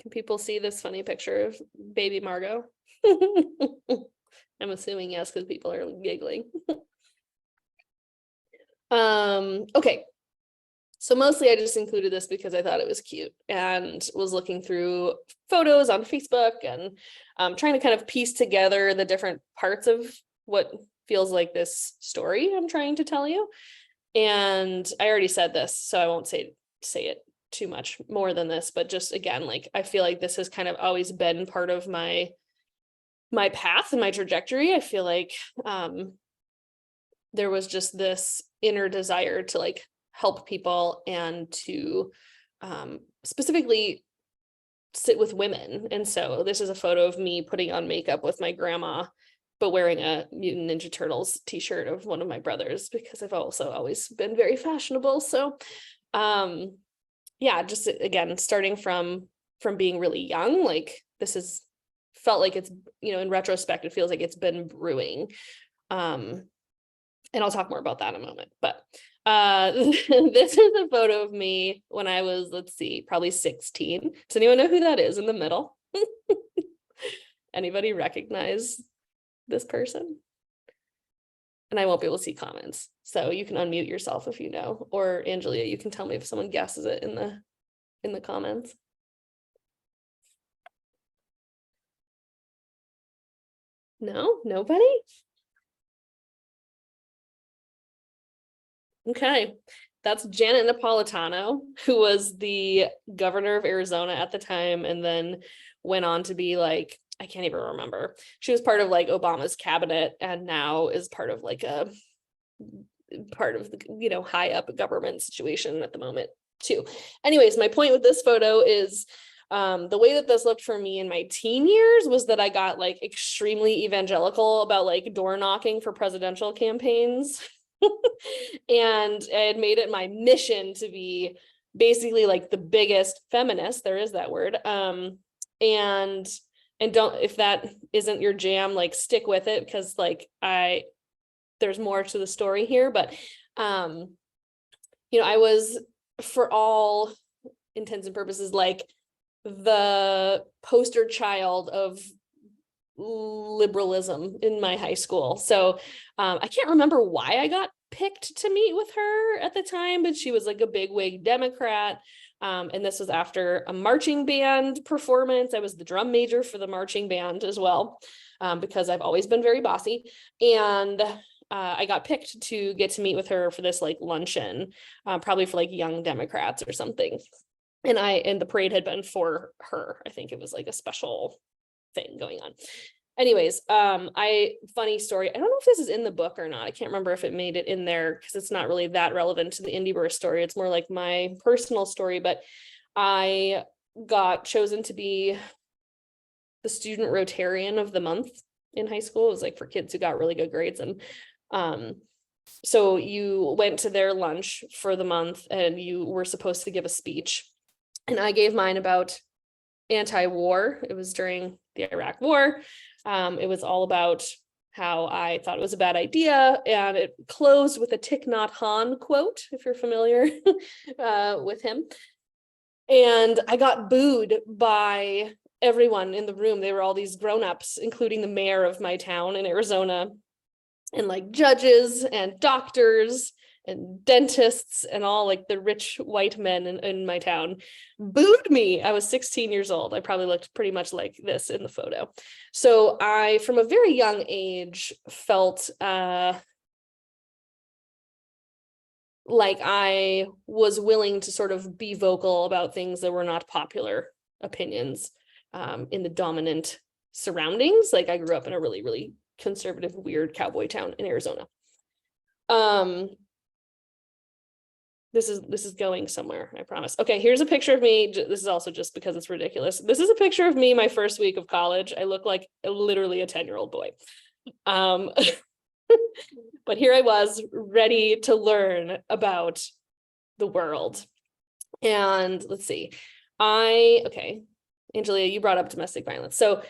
Can people see this funny picture of baby Margo? I'm assuming yes, because people are giggling. Okay. So mostly I just included this because I thought it was cute and was looking through photos on Facebook and trying to kind of piece together the different parts of what feels like this story I'm trying to tell you. And I already said this, so I won't say it too much more than this, but just again, like I feel like this has kind of always been part of my path and my trajectory. I feel like there was just this inner desire to like help people and to specifically sit with women. And so this is a photo of me putting on makeup with my grandma, but wearing a Mutant Ninja Turtles t-shirt of one of my brothers, because I've also always been very fashionable. So yeah, just again, starting from being really young, like this is felt like it's, you know, in retrospect, it feels like it's been brewing. And I'll talk more about that in a moment, but this is a photo of me when I was, let's see, probably 16. Does anyone know who that is in the middle? Anybody recognize this person? And I won't be able to see comments, so you can unmute yourself if you know, or Angelia, you can tell me if someone guesses it in the comments. No, nobody? Okay, that's Janet Napolitano, who was the governor of Arizona at the time, and then went on to be like, I can't even remember. She was part of like Obama's cabinet, and now is part of like a part of the, you know, high up government situation at the moment too. Anyways, my point with this photo is the way that this looked for me in my teen years was that I got like extremely evangelical about like door knocking for presidential campaigns. And I had made it my mission to be basically like the biggest feminist, there is that word. And don't, if that isn't your jam, like stick with it, because like there's more to the story here, but you know, I was, for all intents and purposes, like the poster child of liberalism in my high school. So I can't remember why I got picked to meet with her at the time, but she was like a big wig Democrat. And this was after a marching band performance. I was the drum major for the marching band as well, because I've always been very bossy. And I got picked to get to meet with her for this like luncheon, probably for like young Democrats or something. And the parade had been for her. I think it was like a special thing going on. Anyways, funny story. I don't know if this is in the book or not. I can't remember if it made it in there because it's not really that relevant to the Indie Burst story. It's more like my personal story, but I got chosen to be the student Rotarian of the month in high school. It was like for kids who got really good grades. And so you went to their lunch for the month and you were supposed to give a speech. And I gave mine about anti-war. It was during the Iraq War. It was all about how I thought it was a bad idea, and it closed with a Thich Nhat Hanh quote, if you're familiar with him. And I got booed by everyone in the room. They were all these grown-ups, including the mayor of my town in Arizona, and like judges and doctors and dentists and all like the rich white men in my town booed me. I was 16 years old. I probably looked pretty much like this in the photo. So I, from a very young age, felt like I was willing to sort of be vocal about things that were not popular opinions in the dominant surroundings. Like I grew up in a really, really conservative, weird cowboy town in Arizona. This is going somewhere, I promise. Okay, here's a picture of me. This is also just because it's ridiculous. This is a picture of me my first week of college. I look like literally a 10-year-old boy. But here I was, ready to learn about the world. And let's see. Okay, Angelia, you brought up domestic violence. So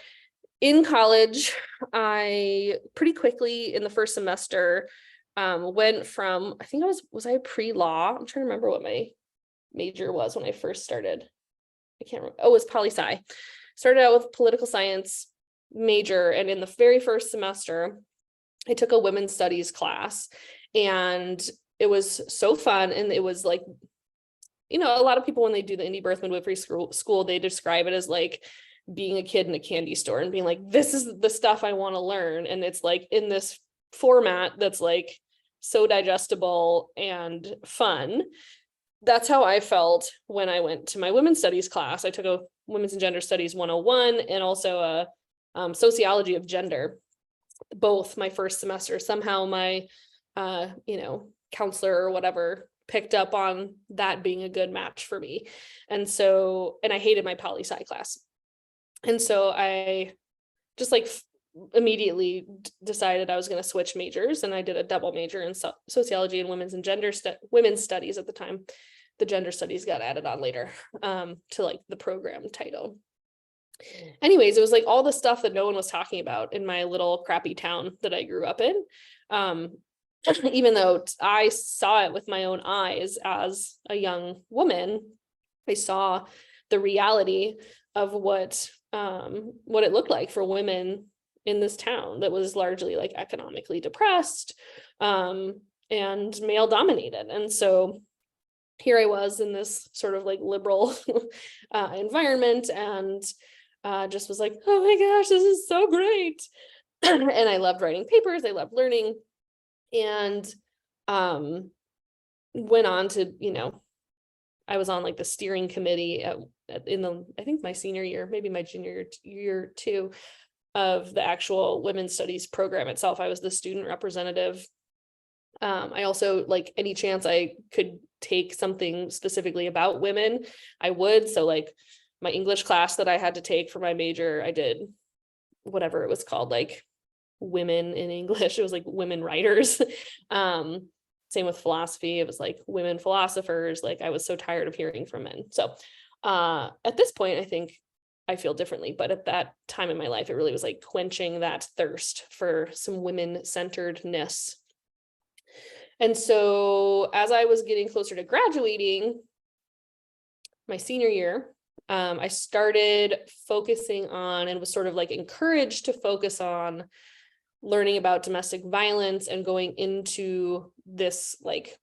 in college, I pretty quickly in the first semester went from, I think was I pre-law? I'm trying to remember what my major was when I first started. I can't remember. Oh, it was poli-sci. Started out with political science major, and in the very first semester, I took a women's studies class, and it was so fun. And it was like, you know, a lot of people, when they do the indie birth midwifery school, they describe it as like being a kid in a candy store and being like, this is the stuff I want to learn. And it's like in this format that's like so digestible and fun. That's how I felt when I went to my women's studies class. I took a women's and gender studies 101 and also a sociology of gender, both my first semester. Somehow my you know, counselor or whatever picked up on that being a good match for me. And I hated my poli-sci class. And so I just like immediately decided I was going to switch majors, and I did a double major in sociology and women's studies at the time. The gender studies got added on later to like the program title. Anyways, it was like all the stuff that no one was talking about in my little crappy town that I grew up in. Even though I saw it with my own eyes as a young woman, I saw the reality of what it looked like for women in this town that was largely like economically depressed and male dominated. And so here I was in this sort of like liberal environment, and just was like, oh my gosh, this is so great. And I loved writing papers, I loved learning, and went on to, you know, I was on like the steering committee I think my senior year, maybe my junior year too, of the actual women's studies program itself. I was the student representative. I also, like, any chance I could take something specifically about women, I would. So like my English class that I had to take for my major, I did whatever it was called, like women in English. It was like women writers. Same with philosophy. It was like women philosophers. Like, I was so tired of hearing from men. So at this point, I think I feel differently, but at that time in my life, it really was like quenching that thirst for some women-centeredness. And so as I was getting closer to graduating my senior year, I started focusing on, and was sort of like encouraged to focus on, learning about domestic violence and going into this like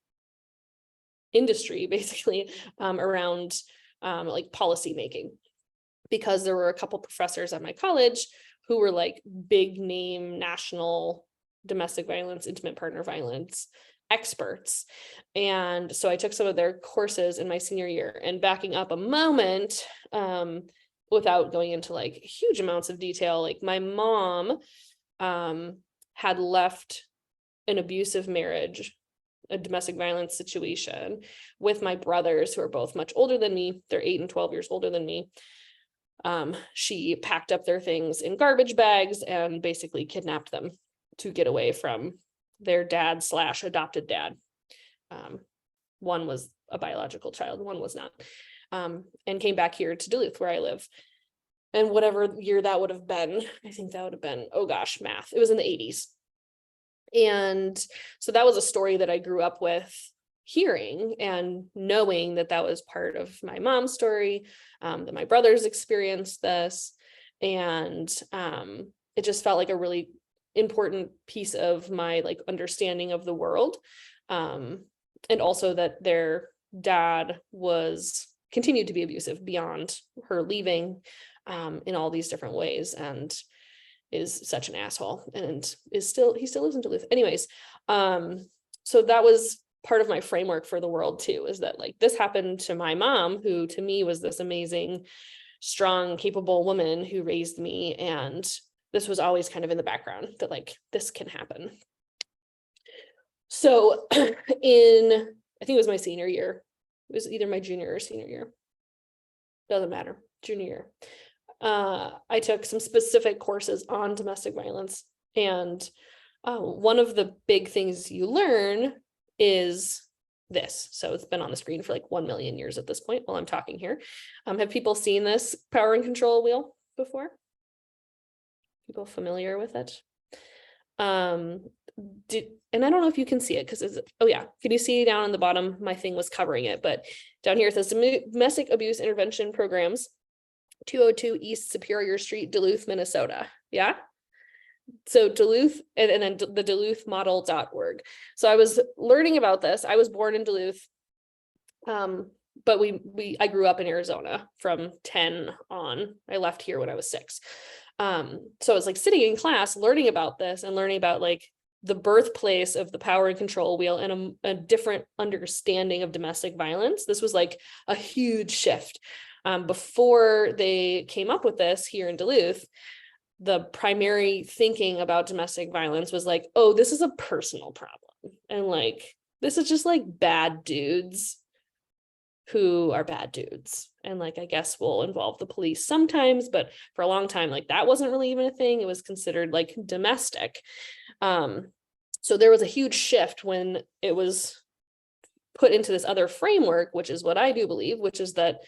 industry basically around like policy making, because there were a couple professors at my college who were like big name national domestic violence, intimate partner violence experts. And so I took some of their courses in my senior year. And backing up a moment, without going into like huge amounts of detail, like my mom had left an abusive marriage, a domestic violence situation, with my brothers, who are both much older than me. They're 8 and 12 years older than me. She packed up their things in garbage bags and basically kidnapped them to get away from their dad / adopted dad. One was a biological child, one was not, and came back here to Duluth, where I live. And whatever year that would have been, I think that would have been, oh gosh, math. It was in the 80s. And so that was a story that I grew up with, hearing and knowing that that was part of my mom's story, that my brothers experienced this. And it just felt like a really important piece of my like understanding of the world. And also that their dad continued to be abusive beyond her leaving, in all these different ways, and is such an asshole, and he still lives in Duluth. Anyways, so that was part of my framework for the world too, is that like this happened to my mom, who to me was this amazing, strong, capable woman who raised me, and this was always kind of in the background that like this can happen. So I think it was my senior year. It was either my junior or senior year. Doesn't matter. Junior year. I took some specific courses on domestic violence. And one of the big things you learn is this. So it's been on the screen for like 1 million years at this point while I'm talking here. Have people seen this power and control wheel before? People familiar with it? and I don't know if you can see it because oh yeah, can you see down on the bottom? My thing was covering it, but down here it says domestic abuse intervention programs, 202 East Superior Street, Duluth, Minnesota. Yeah. So Duluth, and then the duluthmodel.org. So I was learning about this. I was born in Duluth. But I grew up in Arizona from 10 on. I left here when I was 6. So I was like sitting in class learning about this and learning about like the birthplace of the power and control wheel and a different understanding of domestic violence. This was like a huge shift. Before they came up with this here in Duluth, the primary thinking about domestic violence was like, oh, this is a personal problem. And like, this is just like bad dudes who are bad dudes. And like, I guess will involve the police sometimes, but for a long time, like that wasn't really even a thing. It was considered like domestic. So there was a huge shift when it was put into this other framework, which is what I do believe, which is that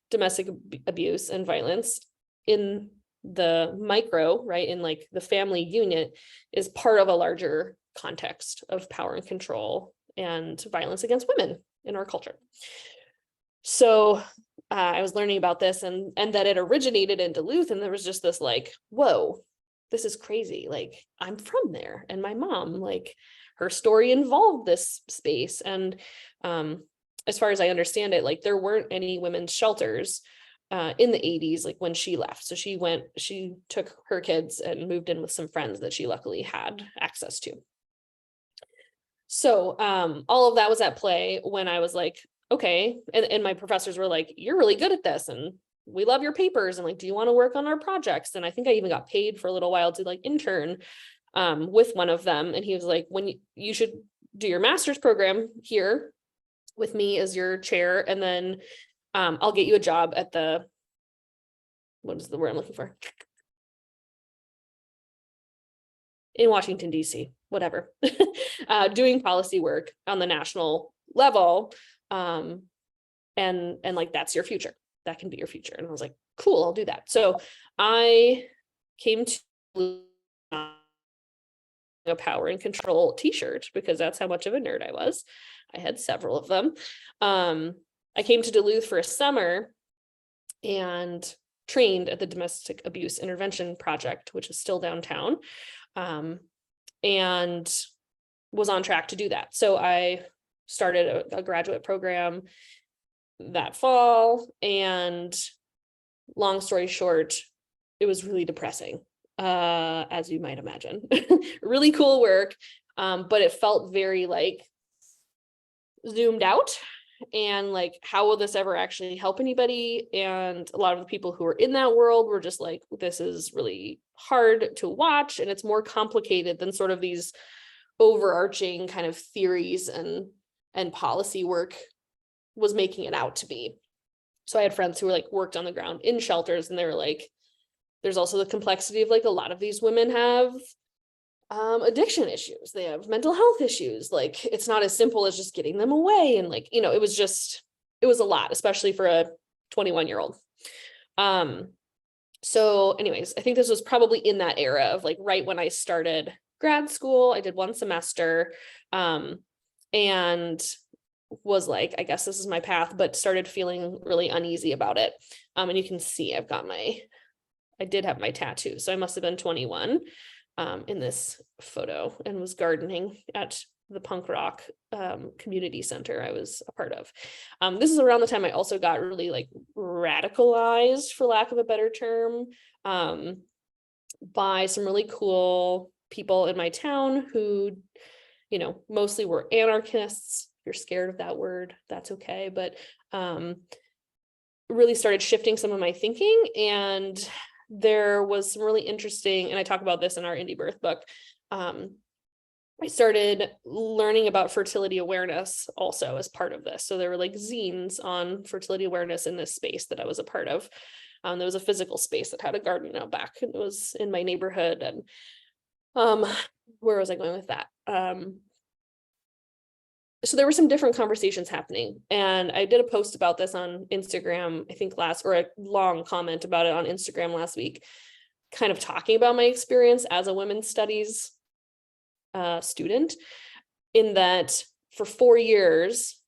domestic abuse and violence in the micro, right, in like the family unit is part of a larger context of power and control and violence against women in our culture. So I was learning about this and that it originated in Duluth, and there was just this like, whoa, this is crazy. Like, I'm from there, and my mom, like, her story involved this space. And as far as I understand it, like there weren't any women's shelters in the 80s, like when she left. So she took her kids and moved in with some friends that she luckily had access to. So all of that was at play when I was like, okay. And my professors were like, you're really good at this, and we love your papers, and like, do you want to work on our projects? And I think I even got paid for a little while to like intern with one of them. And he was like, when you should do your master's program here with me as your chair, and then I'll get you a job at what is the word I'm looking for? In Washington, D.C., whatever, doing policy work on the national level. And like, that's your future. That can be your future. And I was like, cool, I'll do that. So I came to a power and control t-shirt because that's how much of a nerd I was. I had several of them. I came to Duluth for a summer and trained at the Domestic Abuse Intervention Project, which is still downtown, and was on track to do that. So I started a graduate program that fall, and long story short, it was really depressing, as you might imagine. Really cool work, but it felt very like zoomed out, and like, how will this ever actually help anybody? And a lot of the people who were in that world were just like, this is really hard to watch, and it's more complicated than sort of these overarching kind of theories and policy work was making it out to be. So I had friends who were like worked on the ground in shelters, and they were like, there's also the complexity of like, a lot of these women have addiction issues, they have mental health issues, like it's not as simple as just getting them away. And like, it was a lot, especially for a 21-year-old. So anyways, I think this was probably in that era of like right when I started grad school. I did one semester and was like, I guess this is my path, but started feeling really uneasy about it. And you can see I did have my tattoo. So I must have been 21 in this photo, and was gardening at the punk rock community center I was a part of. This is around the time I also got really like radicalized, for lack of a better term, by some really cool people in my town who, mostly were anarchists. If you're scared of that word, that's okay. But really started shifting some of my thinking. And there was some really interesting, and I talk about this in our Indie Birth book, I started learning about fertility awareness also as part of this. So there were like zines on fertility awareness in this space that I was a part of. There was a physical space that had a garden out back, and it was in my neighborhood. And where was I going with that? So there were some different conversations happening, and I did a post about this on Instagram, I think or a long comment about it on Instagram last week, kind of talking about my experience as a women's studies student, in that for 4 years,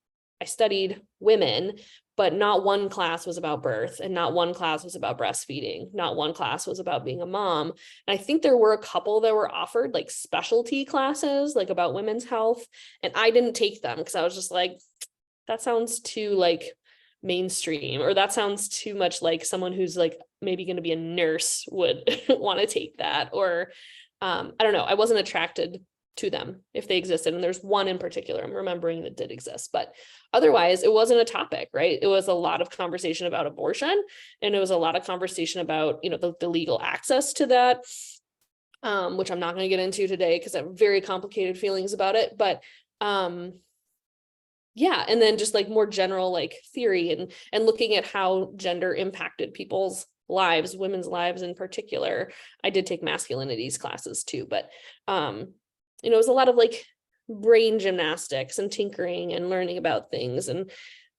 I studied women, but not one class was about birth, and not one class was about breastfeeding. Not one class was about being a mom. And I think there were a couple that were offered like specialty classes, like about women's health. And I didn't take them because I was just like, that sounds too like mainstream, or that sounds too much like someone who's like maybe going to be a nurse would want to take that. Or I don't know. I wasn't attracted to them if they existed. And there's one in particular I'm remembering that did exist, but otherwise it wasn't a topic, right? It was a lot of conversation about abortion, and it was a lot of conversation about, you know, the legal access to that, which I'm not going to get into today because I have very complicated feelings about it. But yeah, and then just like more general like theory and looking at how gender impacted people's lives, women's lives in particular. I did take masculinities classes too, but you know, it was a lot of like brain gymnastics and tinkering and learning about things and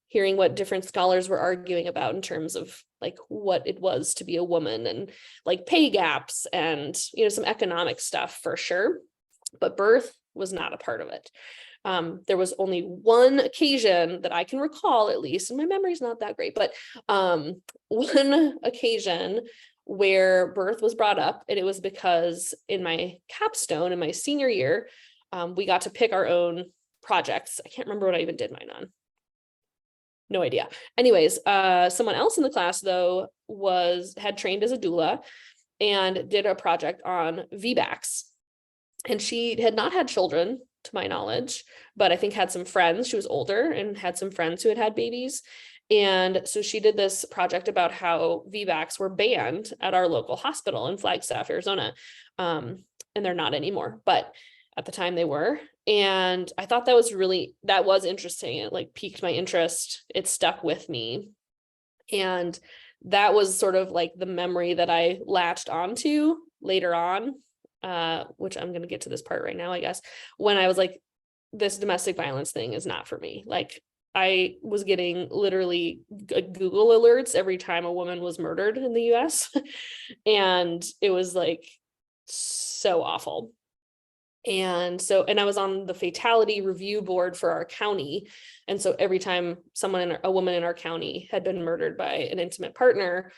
hearing what different scholars were arguing about in terms of like what it was to be a woman, and like pay gaps and, you know, some economic stuff for sure. But birth was not a part of it. There was only one occasion that I can recall, at least, and my memory's not that great, but one occasion where birth was brought up, and it was because in my capstone in my senior year, we got to pick our own projects. I can't remember what I even did mine on. No idea. Anyways, someone else in the class though had trained as a doula and did a project on VBACs. And she had not had children to my knowledge, but I think had some friends. She was older and had some friends who had had babies. And so she did this project about how VBACs were banned at our local hospital in Flagstaff, Arizona. And they're not anymore, but at the time they were. And I thought that was interesting. It like piqued my interest. It stuck with me. And that was sort of like the memory that I latched onto later on, which I'm going to get to this part right now, I guess, when I was like, this domestic violence thing is not for me. Like, I was getting literally Google alerts every time a woman was murdered in the US. And it was like so awful. And I was on the fatality review board for our county. And so every time a woman in our county had been murdered by an intimate partner,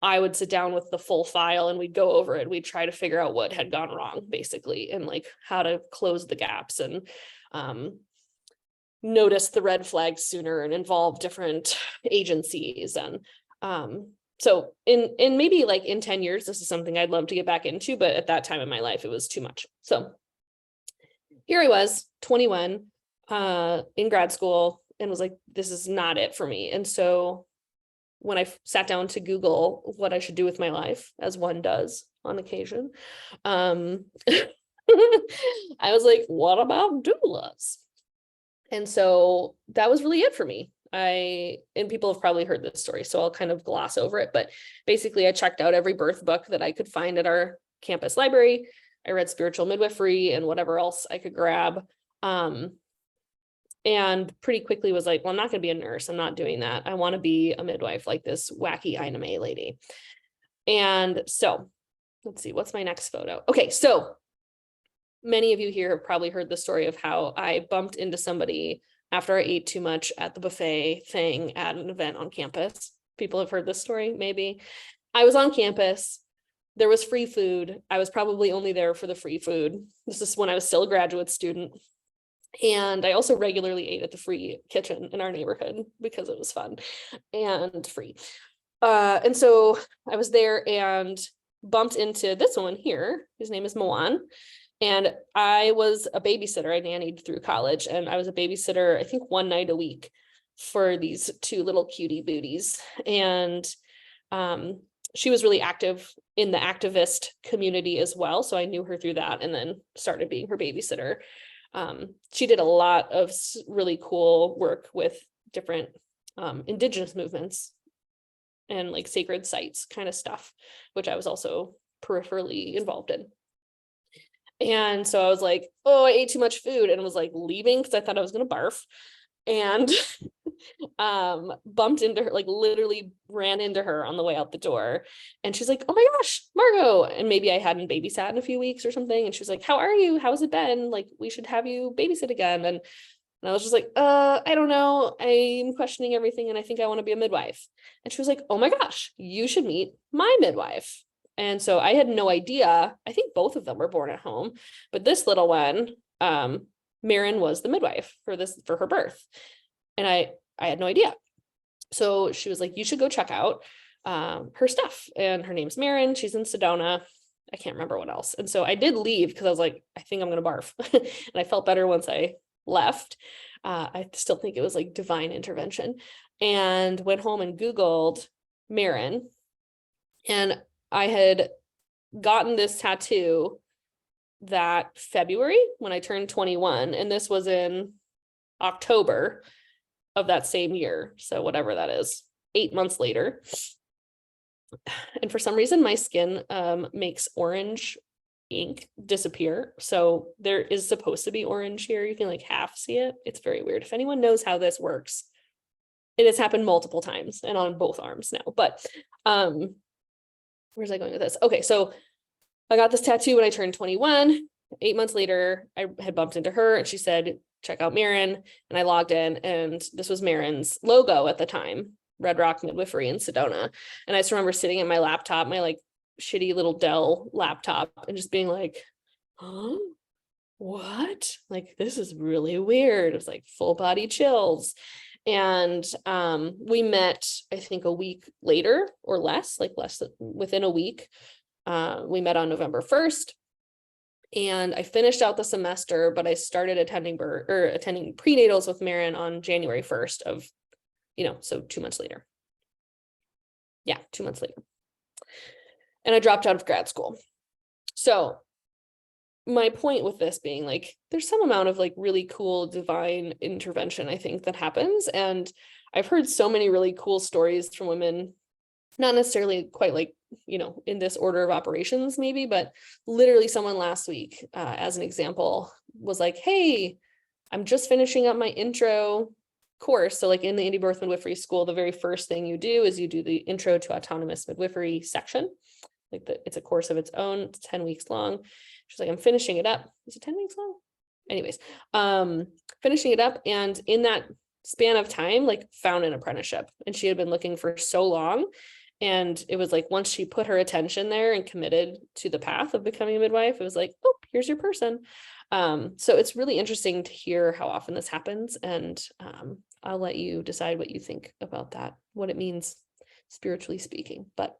I would sit down with the full file and we'd go over it. We'd try to figure out what had gone wrong, basically, and like how to close the gaps and notice the red flags sooner and involve different agencies. And so in maybe like in 10 years, this is something I'd love to get back into, but at that time in my life, it was too much. So here I was, 21, in grad school, and was like, this is not it for me. And so when I sat down to Google what I should do with my life, as one does on occasion, I was like, what about doulas? And so that was really it for me. And people have probably heard this story, so I'll kind of gloss over it. But basically, I checked out every birth book that I could find at our campus library. I read Spiritual Midwifery and whatever else I could grab. And pretty quickly was like, well, I'm not going to be a nurse. I'm not doing that. I want to be a midwife like this wacky Ina May lady. And so let's see, what's my next photo? Okay, so many of you here have probably heard the story of how I bumped into somebody after I ate too much at the buffet thing at an event on campus. People have heard this story, maybe. I was on campus. There was free food. I was probably only there for the free food. This is when I was still a graduate student. And I also regularly ate at the free kitchen in our neighborhood because it was fun and free. And so I was there and bumped into this one here. His name is Moan. And I was a babysitter. I nannied through college, and I was a babysitter, I think, one night a week for these two little cutie booties. And she was really active in the activist community as well. So I knew her through that, and then started being her babysitter. She did a lot of really cool work with different indigenous movements and like sacred sites kind of stuff, which I was also peripherally involved in. And so I was like, oh, I ate too much food, and was like leaving because I thought I was going to barf. And bumped into her, like literally ran into her on the way out the door. And she's like, oh my gosh, Margo. And maybe I hadn't babysat in a few weeks or something. And she was like, how are you? How's it been? Like, we should have you babysit again. And I was just like, I don't know. I'm questioning everything and I think I want to be a midwife. And she was like, oh my gosh, you should meet my midwife. And so I had no idea. I think both of them were born at home, but this little one, Marin was the midwife for her birth. And I had no idea. So she was like, you should go check out her stuff. And her name's Marin. She's in Sedona. I can't remember what else. And so I did leave because I was like, I think I'm going to barf. And I felt better once I left. I still think it was like divine intervention, and went home and Googled Marin. And I had gotten this tattoo that February when I turned 21. And this was in October of that same year. So whatever that is, 8 months later. And for some reason, my skin makes orange ink disappear. So there is supposed to be orange here. You can like half see it. It's very weird. If anyone knows how this works, it has happened multiple times and on both arms now. But where's I going with this? Okay, so I got this tattoo when I turned 21. 8 months later, I had bumped into her and she said, check out Marin. And I logged in and this was Marin's logo at the time, Red Rock Midwifery in Sedona. And I just remember sitting at my laptop, my like shitty little Dell laptop, and just being like, huh? What? Like, this is really weird. It was like full body chills. And we met, I think, a week later or less within a week. We met on November 1st. And I finished out the semester, but I started attending prenatals with Marin on January 1st of, so 2 months later. Yeah, 2 months later. And I dropped out of grad school. So my point with this being like, there's some amount of like really cool divine intervention, I think, that happens. And I've heard so many really cool stories from women, not necessarily quite like, in this order of operations maybe, but literally someone last week, as an example, was like, hey, I'm just finishing up my intro course. So like in the Indie Birth Midwifery School, the very first thing you do is you do the Intro to Autonomous Midwifery section. It's a course of its own. It's 10 weeks long. She's like, I'm finishing it up. Is it 10 weeks long? Anyways, finishing it up. And in that span of time, like found an apprenticeship, and she had been looking for so long. And it was like, once she put her attention there and committed to the path of becoming a midwife, it was like, oh, here's your person. So it's really interesting to hear how often this happens. And I'll let you decide what you think about that, what it means spiritually speaking. But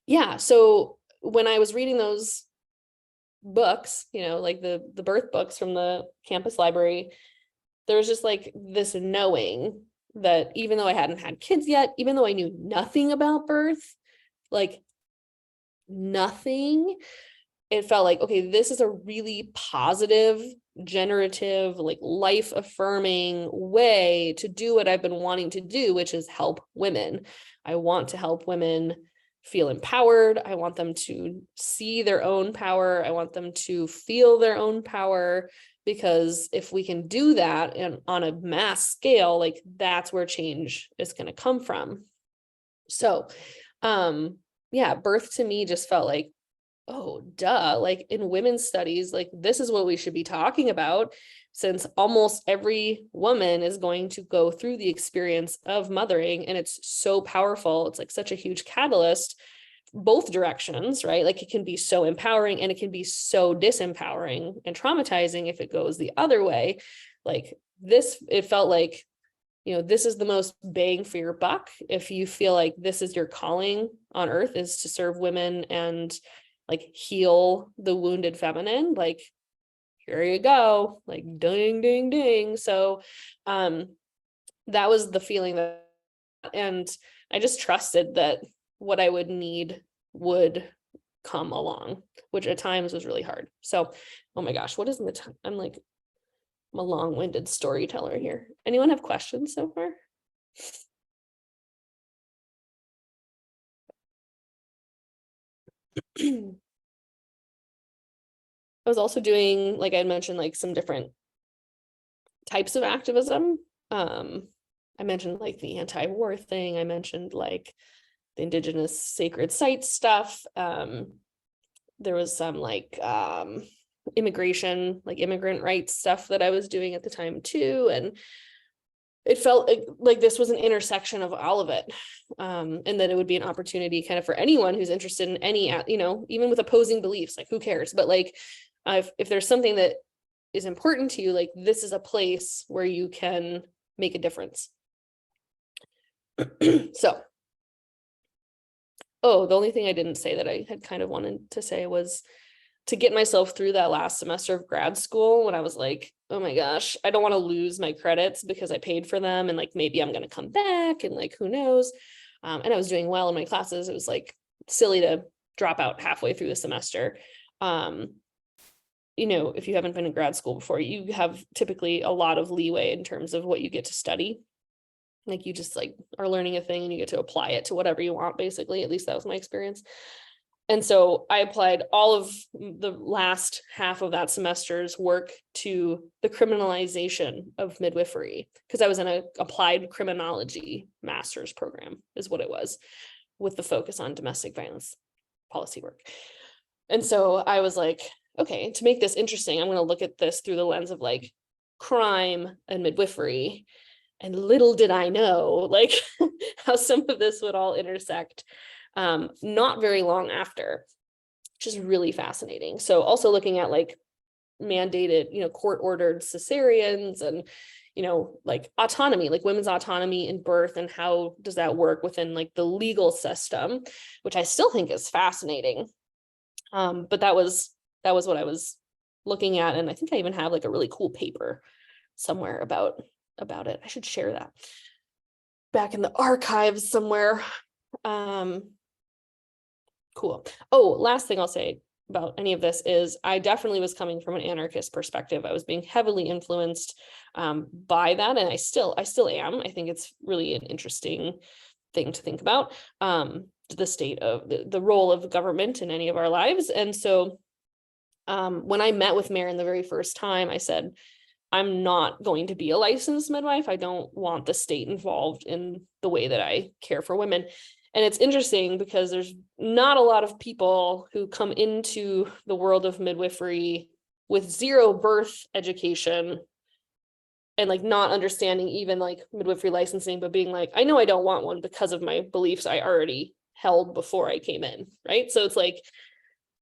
yeah, so when I was reading those books, like the birth books from the campus library, there was just like this knowing that even though I hadn't had kids yet, even though I knew nothing about birth, like nothing, it felt like, okay, this is a really positive, generative, like life affirming way to do what I've been wanting to do, which is help women. I want to help women feel empowered. I want them to see their own power. I want them to feel their own power, because if we can do that and on a mass scale, like that's where change is going to come from. So, yeah, birth to me just felt like, oh, duh, like in women's studies, like this is what we should be talking about, since almost every woman is going to go through the experience of mothering, and it's so powerful. It's like such a huge catalyst, both directions, right? Like it can be so empowering and it can be so disempowering and traumatizing if it goes the other way. Like this, it felt like, this is the most bang for your buck. If you feel like this is your calling on earth, is to serve women and like heal the wounded feminine, like here you go, like ding, ding, ding. So that was the feeling that, and I just trusted that what I would need would come along, which at times was really hard. So, oh my gosh, what is the time? I'm a long-winded storyteller here. Anyone have questions so far? I was also doing, like I mentioned, like some different types of activism. I mentioned like the anti-war thing. I mentioned like the Indigenous sacred sites stuff. There was some like immigration, like immigrant rights stuff that I was doing at the time too. And it felt like this was an intersection of all of it. And that it would be an opportunity kind of for anyone who's interested in any, you know, even with opposing beliefs, like who cares? But like, if there's something that is important to you, like this is a place where you can make a difference. So, oh, the only thing I didn't say that I had kind of wanted to say was to get myself through that last semester of grad school when I was like, oh my gosh, I don't want to lose my credits because I paid for them and like maybe I'm going to come back and like who knows. And I was doing well in my classes. It was like silly to drop out halfway through the semester. You know, if you haven't been in grad school before, you have typically a lot of leeway in terms of what you get to study. Like you just like are learning a thing and you get to apply it to whatever you want, basically. At least that was my experience. And so I applied all of the last half of that semester's work to the criminalization of midwifery, because I was in an applied criminology master's program is what it was, with the focus on domestic violence policy work. And so I was like, okay, to make this interesting, I'm going to look at this through the lens of like crime and midwifery. And little did I know, like how some of this would all intersect not very long after, which is really fascinating. So also looking at like mandated, you know, court ordered cesareans and, you know, like autonomy, like women's autonomy in birth and how does that work within like the legal system, which I still think is fascinating. But that was what I was looking at. And I think I even have like a really cool paper somewhere about it. I should share that back in the archives somewhere. Cool. Oh, last thing I'll say about any of this is I definitely was coming from an anarchist perspective. I was being heavily influenced by that, and I still am. I think it's really an interesting thing to think about, the state of the role of government in any of our lives. And so when I met with Maren the very first time, I said, I'm not going to be a licensed midwife. I don't want the state involved in the way that I care for women. And it's interesting because there's not a lot of people who come into the world of midwifery with zero birth education and like not understanding even like midwifery licensing, but being like, I know I don't want one because of my beliefs I already held before I came in, right? So it's like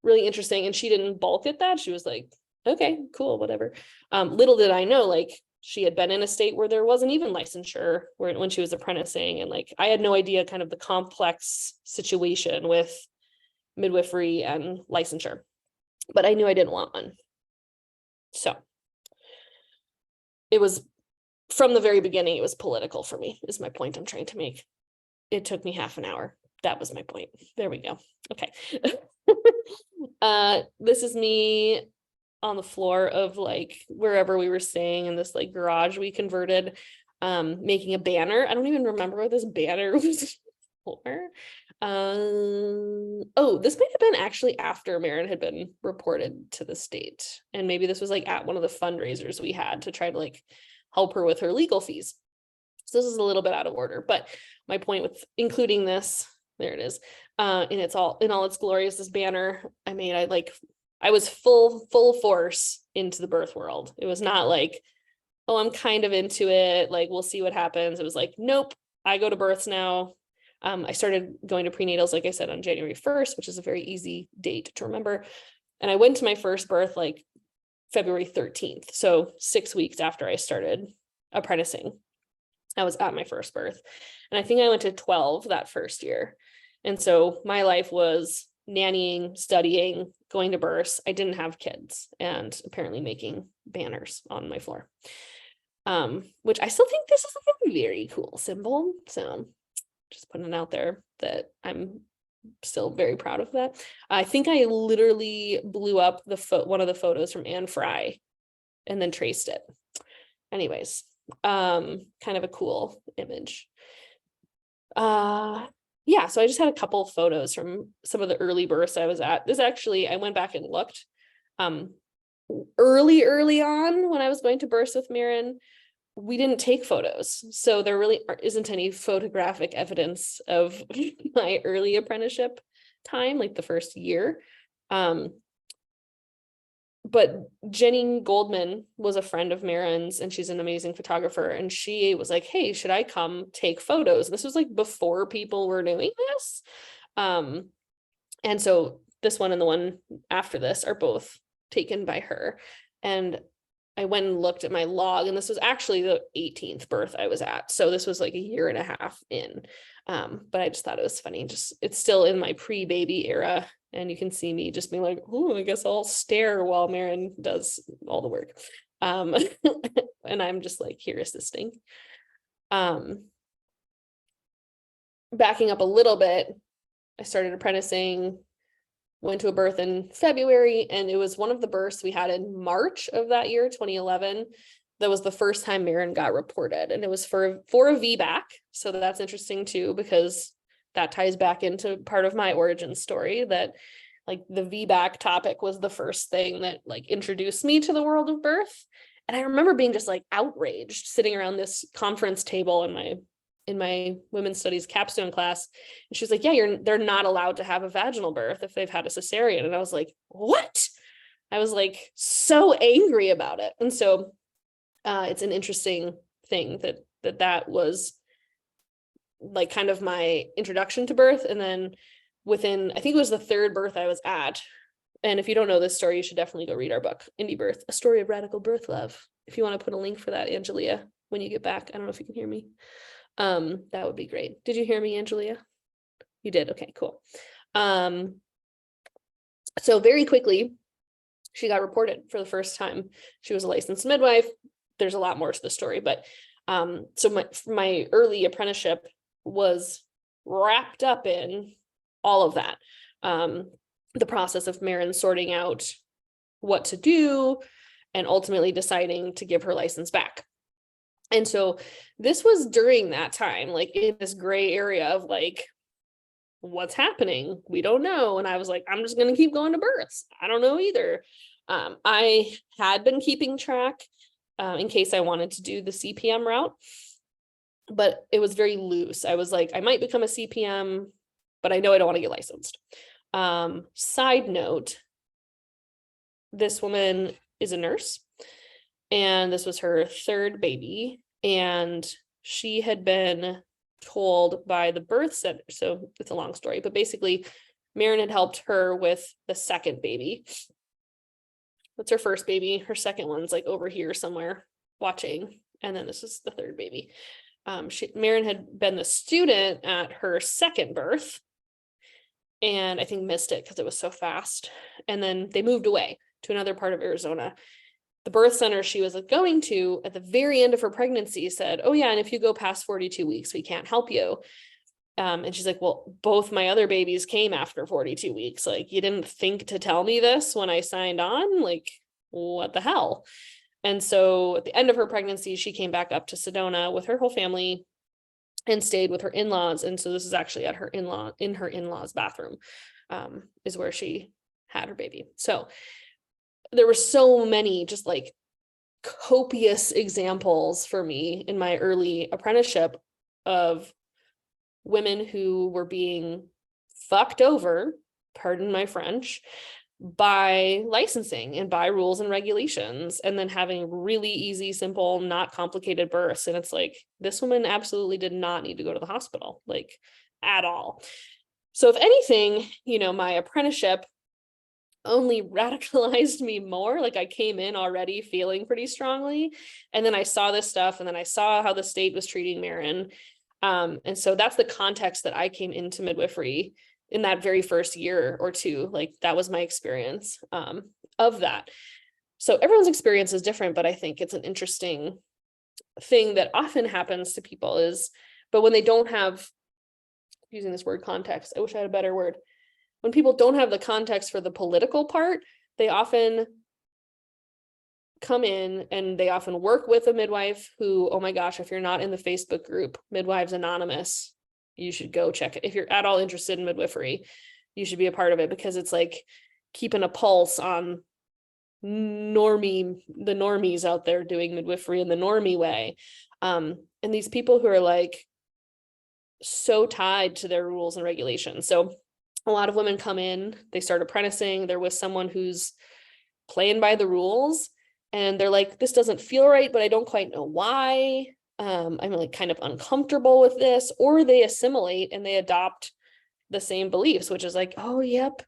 really interesting. And she didn't balk at that. She was like, okay, cool, whatever. Little did I know, like she had been in a state where there wasn't even licensure when she was apprenticing. And like, I had no idea kind of the complex situation with midwifery and licensure, but I knew I didn't want one. So it was from the very beginning, it was political for me, is my point I'm trying to make. It took me half an hour. That was my point. There we go. Okay. This is me on the floor of like wherever we were staying in this like garage we converted, making a banner. I don't even remember what this banner was for. Oh, this might have been actually after Maren had been reported to the state, and maybe this was like at one of the fundraisers we had to try to like help her with her legal fees. So this is a little bit out of order, but my point with including this, there it is, in all its glory, is this banner I made. I was full force into the birth world. It was not like, oh, I'm kind of into it, like we'll see what happens. It was like, nope, I go to births now. I started going to prenatals, like I said, on January 1st, which is a very easy date to remember. And I went to my first birth like February 13th. So 6 weeks after I started apprenticing, I was at my first birth. And I think I went to 12 that first year. And so my life was nannying, studying, going to births. I didn't have kids, and apparently making banners on my floor, which I still think this is like a very cool symbol. So just putting it out there that I'm still very proud of that. I think I literally blew up one of the photos from Anne Fry and then traced it. Anyways, kind of a cool image. Yeah, so I just had a couple of photos from some of the early births I was at. This actually, I went back and looked. early on when I was going to births with Mirren, we didn't take photos. So there really isn't any photographic evidence of my early apprenticeship time, like the first year. But Jenny Goldman was a friend of Marin's, and she's an amazing photographer. And she was like, hey, should I come take photos? And this was like before people were doing this. And so this one and the one after this are both taken by her. And I went and looked at my log, and this was actually the 18th birth I was at. So this was like a year and a half in. But I just thought it was funny. Just, it's still in my pre-baby era. And you can see me just being like, oh, I guess I'll stare while Marin does all the work. And I'm just like here assisting. Backing up a little bit, I started apprenticing, went to a birth in February, and it was one of the births we had in March of that year, 2011. That was the first time Marin got reported, and it was for a VBAC. So that's interesting too, because that ties back into part of my origin story, that like the VBAC topic was the first thing that like introduced me to the world of birth. And I remember being just like outraged sitting around this conference table in my women's studies capstone class. And she was like, yeah, they're not allowed to have a vaginal birth if they've had a cesarean. And I was like, what? I was like so angry about it. And so it's an interesting thing that was like kind of my introduction to birth. And then within, I think it was the third birth I was at. And if you don't know this story, you should definitely go read our book, Indie Birth, A Story of Radical Birth Love. If you want to put a link for that, Angelia, when you get back. I don't know if you can hear me. That would be great. Did you hear me, Angelia? You did. Okay, cool. So very quickly, she got reported for the first time. She was a licensed midwife. There's a lot more to the story, but so my early apprenticeship was wrapped up in all of that. The process of Marin sorting out what to do and ultimately deciding to give her license back. And so this was during that time, like in this gray area of like, what's happening? We don't know. And I was like, I'm just going to keep going to births. I don't know either. I had been keeping track in case I wanted to do the CPM route, but it was very loose. I was like, I might become a CPM, but I know I don't want to get licensed. Side note, this woman is a nurse, and this was her third baby, and she had been told by the birth center. So it's a long story, but basically Marin had helped her with the second baby. That's her first baby. Her second one's like over here somewhere watching. And then this is the third baby. Marin had been the student at her second birth, and I think missed it because it was so fast. And then they moved away to another part of Arizona. The birth center she was going to at the very end of her pregnancy said, oh yeah, and if you go past 42 weeks, we can't help you. And she's like, well, both my other babies came after 42 weeks. Like, you didn't think to tell me this when I signed on? Like, what the hell? And so at the end of her pregnancy, she came back up to Sedona with her whole family and stayed with her in-laws. And so this is actually at her in-laws bathroom, is where she had her baby. So there were so many just like copious examples for me in my early apprenticeship of women who were being fucked over, pardon my French, by licensing and by rules and regulations, and then having really easy, simple, not complicated births. And it's like, this woman absolutely did not need to go to the hospital, like at all. So if anything, my apprenticeship only radicalized me more. Like, I came in already feeling pretty strongly, and then I saw this stuff, and then I saw how the state was treating Marin. And so that's the context that I came into midwifery in that very first year or two. Like, that was my experience of that. So everyone's experience is different, but I think it's an interesting thing that often happens to people is, but when they don't have, using this word context, I wish I had a better word. When people don't have the context for the political part, they often come in and they often work with a midwife who, oh my gosh, if you're not in the Facebook group, Midwives Anonymous, you should go check it. If you're at all interested in midwifery, you should be a part of it, because it's like keeping a pulse on the normies out there doing midwifery in the normie way. And these people who are like so tied to their rules and regulations. So a lot of women come in, they start apprenticing, they're with someone who's playing by the rules, and they're like, this doesn't feel right, but I don't quite know why. I'm like kind of uncomfortable with this. Or they assimilate and they adopt the same beliefs, which is like, oh, yep,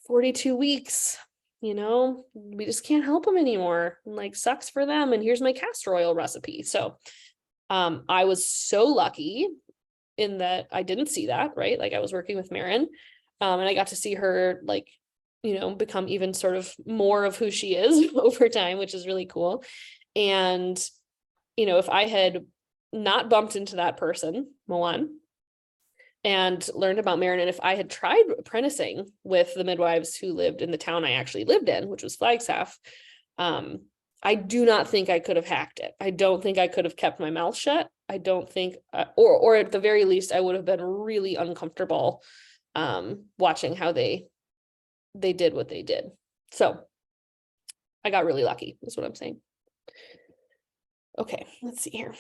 42 weeks, we just can't help them anymore. And like, sucks for them. And here's my castor oil recipe. So I was so lucky in that I didn't see that, right? Like I was working with Marin, and I got to see her like, become even sort of more of who she is over time, which is really cool. And, if I had not bumped into that person, Moan, and learned about Marin, and if I had tried apprenticing with the midwives who lived in the town I actually lived in, which was Flagstaff, I do not think I could have hacked it. I don't think I could have kept my mouth shut. I don't think, or at the very least, I would have been really uncomfortable watching how they did what they did. So I got really lucky, is what I'm saying. Okay, let's see here.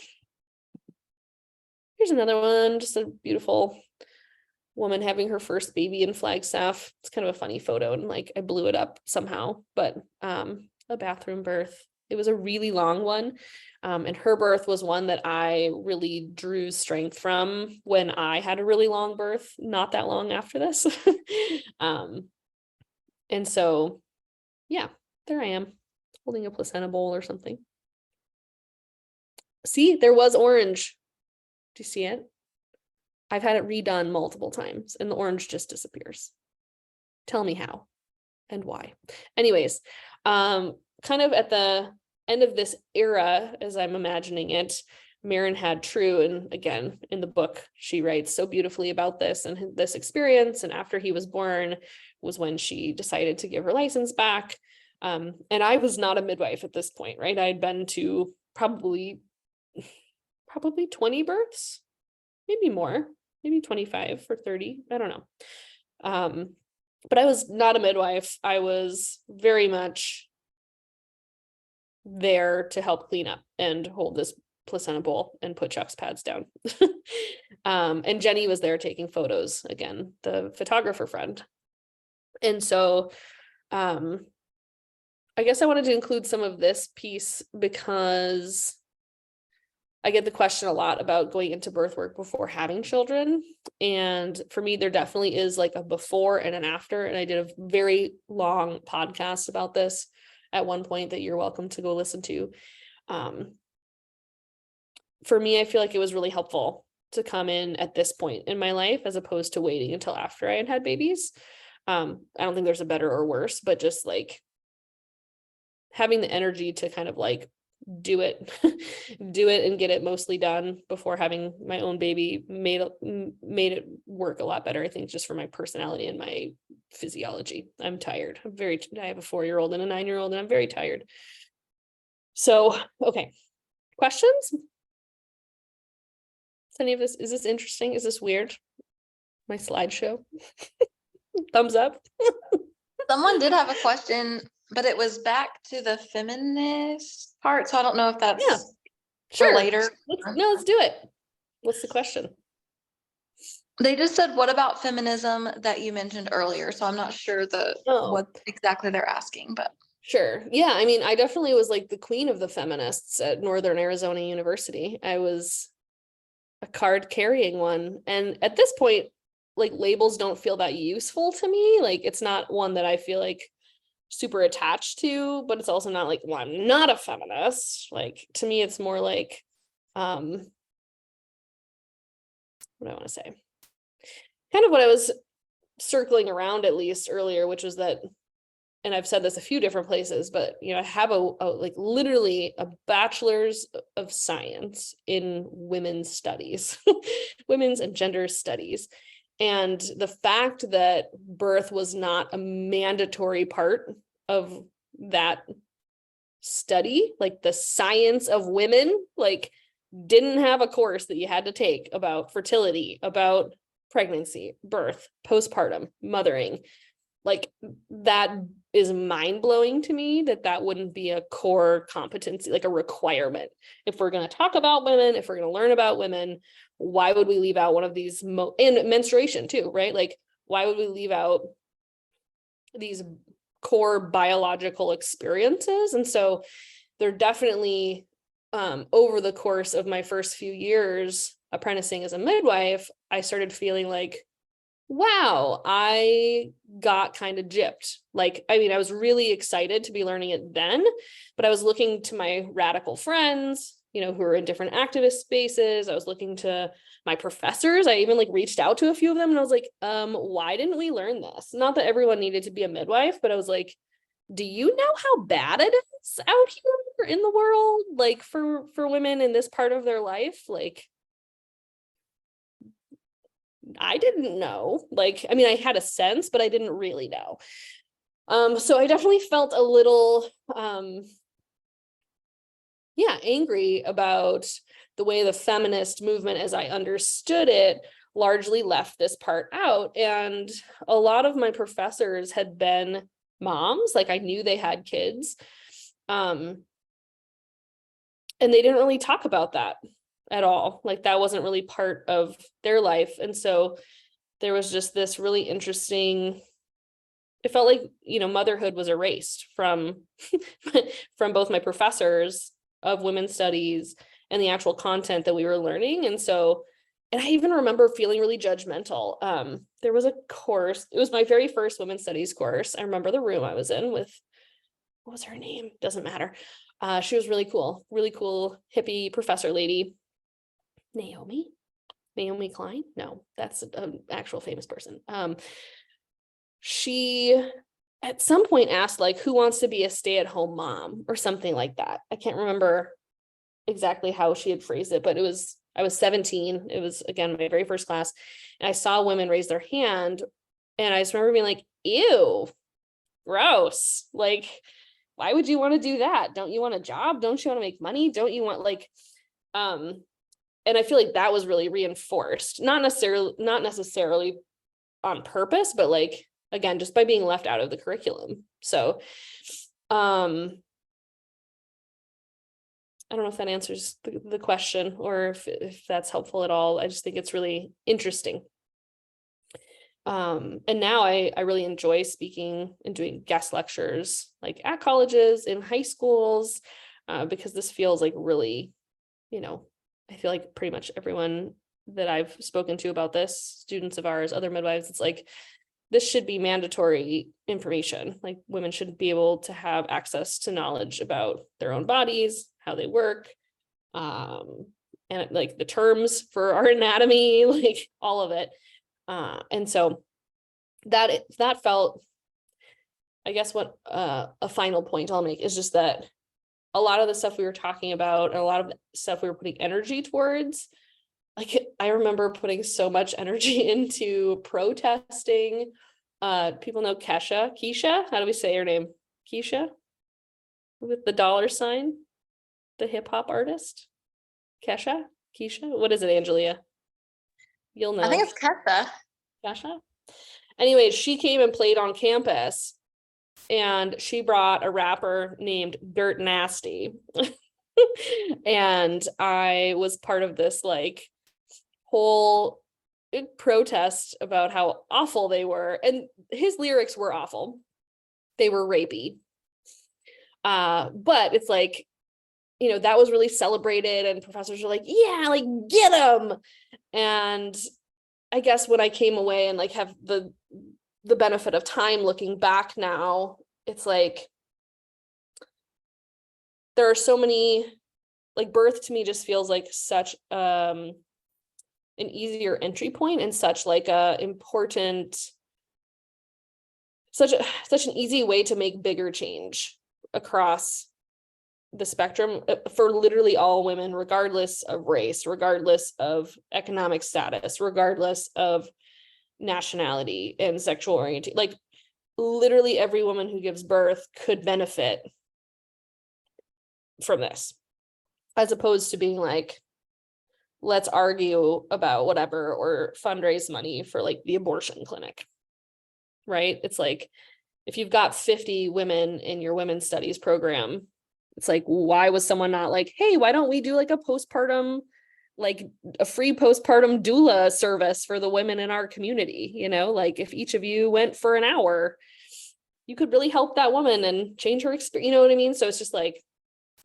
Here's another one, just a beautiful woman having her first baby in Flagstaff. It's kind of a funny photo, and like I blew it up somehow, but a bathroom birth. It was a really long one. And her birth was one that I really drew strength from when I had a really long birth, not that long after this. And so, yeah, there I am holding a placenta bowl or something. See, there was orange. Do you see it? I've had it redone multiple times and the orange just disappears. Tell me how and why. Anyways, kind of at the end of this era, as I'm imagining it, Marin had True, and again, in the book, she writes so beautifully about this and this experience. And after he was born was when she decided to give her license back. And I was not a midwife at this point, right? I had been to probably 20 births, maybe more, maybe 25 or 30. I don't know. But I was not a midwife. I was very much there to help clean up and hold this placenta bowl and put Chuck's pads down. And Jenny was there taking photos, again, the photographer friend. And so I guess I wanted to include some of this piece because I get the question a lot about going into birth work before having children. And for me, there definitely is like a before and an after. And I did a very long podcast about this at one point that you're welcome to go listen to. For me, I feel like it was really helpful to come in at this point in my life as opposed to waiting until after I had babies. I don't think there's a better or worse, but just like having the energy to kind of like do it and get it mostly done before having my own baby made it work a lot better, I think, just for my personality and my physiology. I'm tired. I have a 4-year-old and a 9-year-old, and I'm very tired. So, okay. Questions? Is this interesting? Is this weird? My slideshow? Thumbs up. Someone did have a question, but it was back to the feminist part. So I don't know if that's sure. for later. Let's do it. What's the question? They just said, what about feminism that you mentioned earlier? So I'm not sure what exactly they're asking, but. Sure. Yeah. I mean, I definitely was like the queen of the feminists at Northern Arizona University. I was a card carrying one. And at this point, like labels don't feel that useful to me. Like it's not one that I feel like super attached to, but it's also not like, well, I'm not a feminist. Like to me, it's more like, what do I want to say? Kind of what I was circling around at least earlier, which was that, and I've said this a few different places, but I have like literally a bachelor's of science in women's studies, women's and gender studies. And the fact that birth was not a mandatory part of that study, like the science of women, like didn't have a course that you had to take about fertility, about pregnancy, birth, postpartum, mothering, like that is mind-blowing to me that that wouldn't be a core competency, like a requirement. If we're going to talk about women, if we're going to learn about women, why would we leave out one of these and menstruation too, right? Like, why would we leave out these core biological experiences? And so they're definitely, over the course of my first few years apprenticing as a midwife, I started feeling like, wow, I got kind of gypped. Like, I mean, I was really excited to be learning it then, but I was looking to my radical friends, you know, who are in different activist spaces. I was looking to my professors. I even like reached out to a few of them and I was like, why didn't we learn this? Not that everyone needed to be a midwife, but I was like, do you know how bad it is out here in the world, like for women in this part of their life? Like, I didn't know. Like, I mean, I had a sense, but I didn't really know. So I definitely felt a little, angry about the way the feminist movement, as I understood it, largely left this part out. And a lot of my professors had been moms, like I knew they had kids. And they didn't really talk about that at all. Like that wasn't really part of their life. And so there was just this really interesting, it felt like, you know, motherhood was erased from from both my professors of women's studies and the actual content that we were learning. And so, and I even remember feeling really judgmental. There was a course, it was my very first women's studies course. I remember the room I was in with, what was her name? Doesn't matter. She was really cool hippie professor lady. Naomi Klein? No, that's an actual famous person. She at some point asked like, who wants to be a stay-at-home mom or something like that. I can't remember exactly how she had phrased it, but I was 17. It was, again, my very first class. And I saw women raise their hand. And I just remember being like, ew, gross. Like, why would you want to do that? Don't you want a job? Don't you want to make money? Don't you want like, and I feel like that was really reinforced, not necessarily on purpose, but like, again, just by being left out of the curriculum. So, I don't know if that answers the question or if that's helpful at all. I just think it's really interesting. And now I really enjoy speaking and doing guest lectures like at colleges, in high schools, because this feels like really, you know, I feel like pretty much everyone that I've spoken to about this, students of ours, other midwives, it's like, this should be mandatory information. Like women should be able to have access to knowledge about their own bodies, how they work, and like the terms for our anatomy, like all of it. And so that felt, I guess what a final point I'll make is just that a lot of the stuff we were talking about and a lot of the stuff we were putting energy towards, like I remember putting so much energy into protesting. People know Keisha, how do we say her name? Keisha with the $, the hip hop artist. Keisha, what is it, Angelia? You'll know. I think it's Kesha. Anyway, she came and played on campus and she brought a rapper named Dirt Nasty. And I was part of this like whole protest about how awful they were. And his lyrics were awful. They were rapey. But it's like, you know, that was really celebrated and professors were like, yeah, like get them. And I guess when I came away and like have the benefit of time looking back now, it's like there are so many, like birth to me just feels like such an easier entry point and such like a important, such an easy way to make bigger change across the spectrum for literally all women, regardless of race, regardless of economic status, regardless of nationality and sexual orientation. Like literally every woman who gives birth could benefit from this, as opposed to being like, let's argue about whatever or fundraise money for like the abortion clinic, right? It's like if you've got 50 women in your women's studies program, it's like, why was someone not like, hey, why don't we do like a postpartum, like a free postpartum doula service for the women in our community? You know, like if each of you went for an hour, you could really help that woman and change her experience. You know what I mean? So it's just like,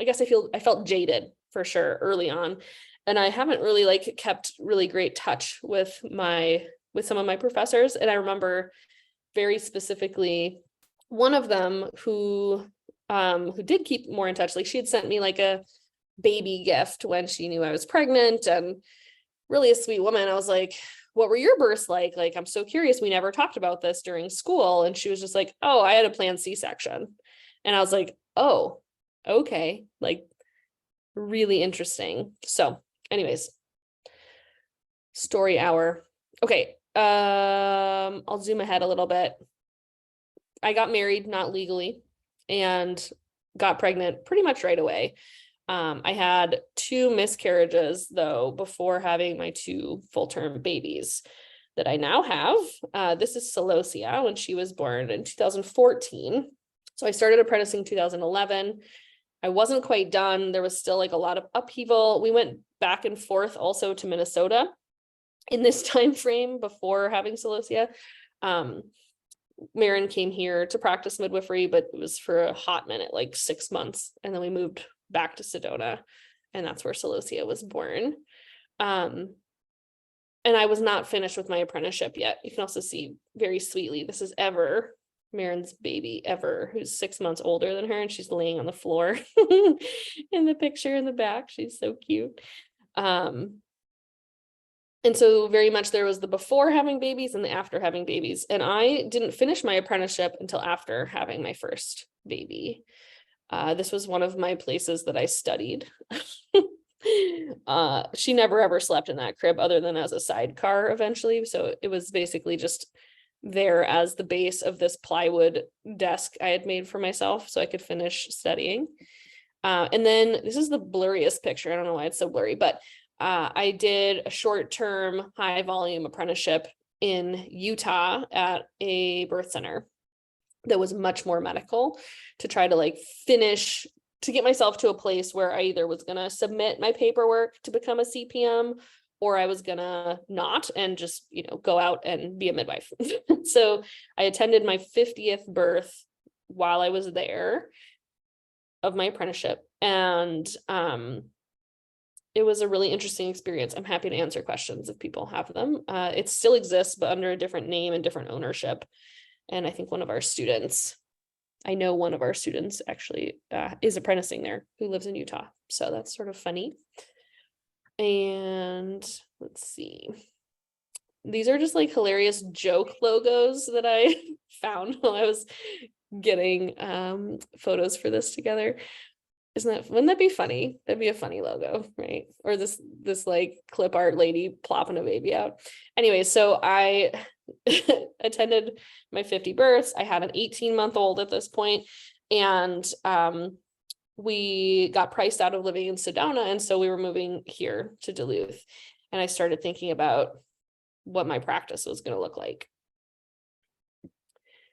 I guess I felt jaded for sure early on. And I haven't really like kept really great touch with some of my professors. And I remember very specifically one of them who did keep more in touch. Like she had sent me like a baby gift when she knew I was pregnant, and really a sweet woman. I was like, what were your births like? Like, I'm so curious. We never talked about this during school. And she was just like, oh, I had a planned C-section. And I was like, oh, okay. Like really interesting. So anyways, story hour. Okay. I'll zoom ahead a little bit. I got married, not legally, and got pregnant pretty much right away. I had 2 miscarriages though before having my 2 full-term babies that I now have. This is Celosia when she was born in 2014. So I started apprenticing 2011. I wasn't quite done. There was still like a lot of upheaval. We went back and forth also to Minnesota in this time frame before having Celosia. Marin came here to practice midwifery, but it was for a hot minute, like 6 months. And then we moved back to Sedona, and that's where Celosia was born. And I was not finished with my apprenticeship yet. You can also see very sweetly, this is Ever, Marin's baby, Ever, who's 6 months older than her, and she's laying on the floor in the picture in the back. She's so cute. And so very much there was the before having babies and the after having babies. And I didn't finish my apprenticeship until after having my first baby. This was one of my places that I studied. She never ever slept in that crib other than as a sidecar eventually. So it was basically just there as the base of this plywood desk I had made for myself so I could finish studying. And then this is the blurriest picture. I don't know why it's so blurry, but I did a short-term high volume apprenticeship in Utah at a birth center that was much more medical to try to like finish, to get myself to a place where I either was going to submit my paperwork to become a CPM or I was going to not and just, you know, go out and be a midwife. So I attended my 50th birth while I was there of my apprenticeship. And it was a really interesting experience. I'm happy to answer questions if people have them. It still exists, but under a different name and different ownership. And I think one of our students actually is apprenticing there, who lives in Utah. So that's sort of funny. And let's see. These are just like hilarious joke logos that I found while I was getting photos for this together. Wouldn't that be funny? That'd be a funny logo, right? Or this like clip art lady plopping a baby out. Anyway, so I attended my 50 births. I had an 18-month-old at this point, and we got priced out of living in Sedona, and so we were moving here to Duluth. And I started thinking about what my practice was going to look like.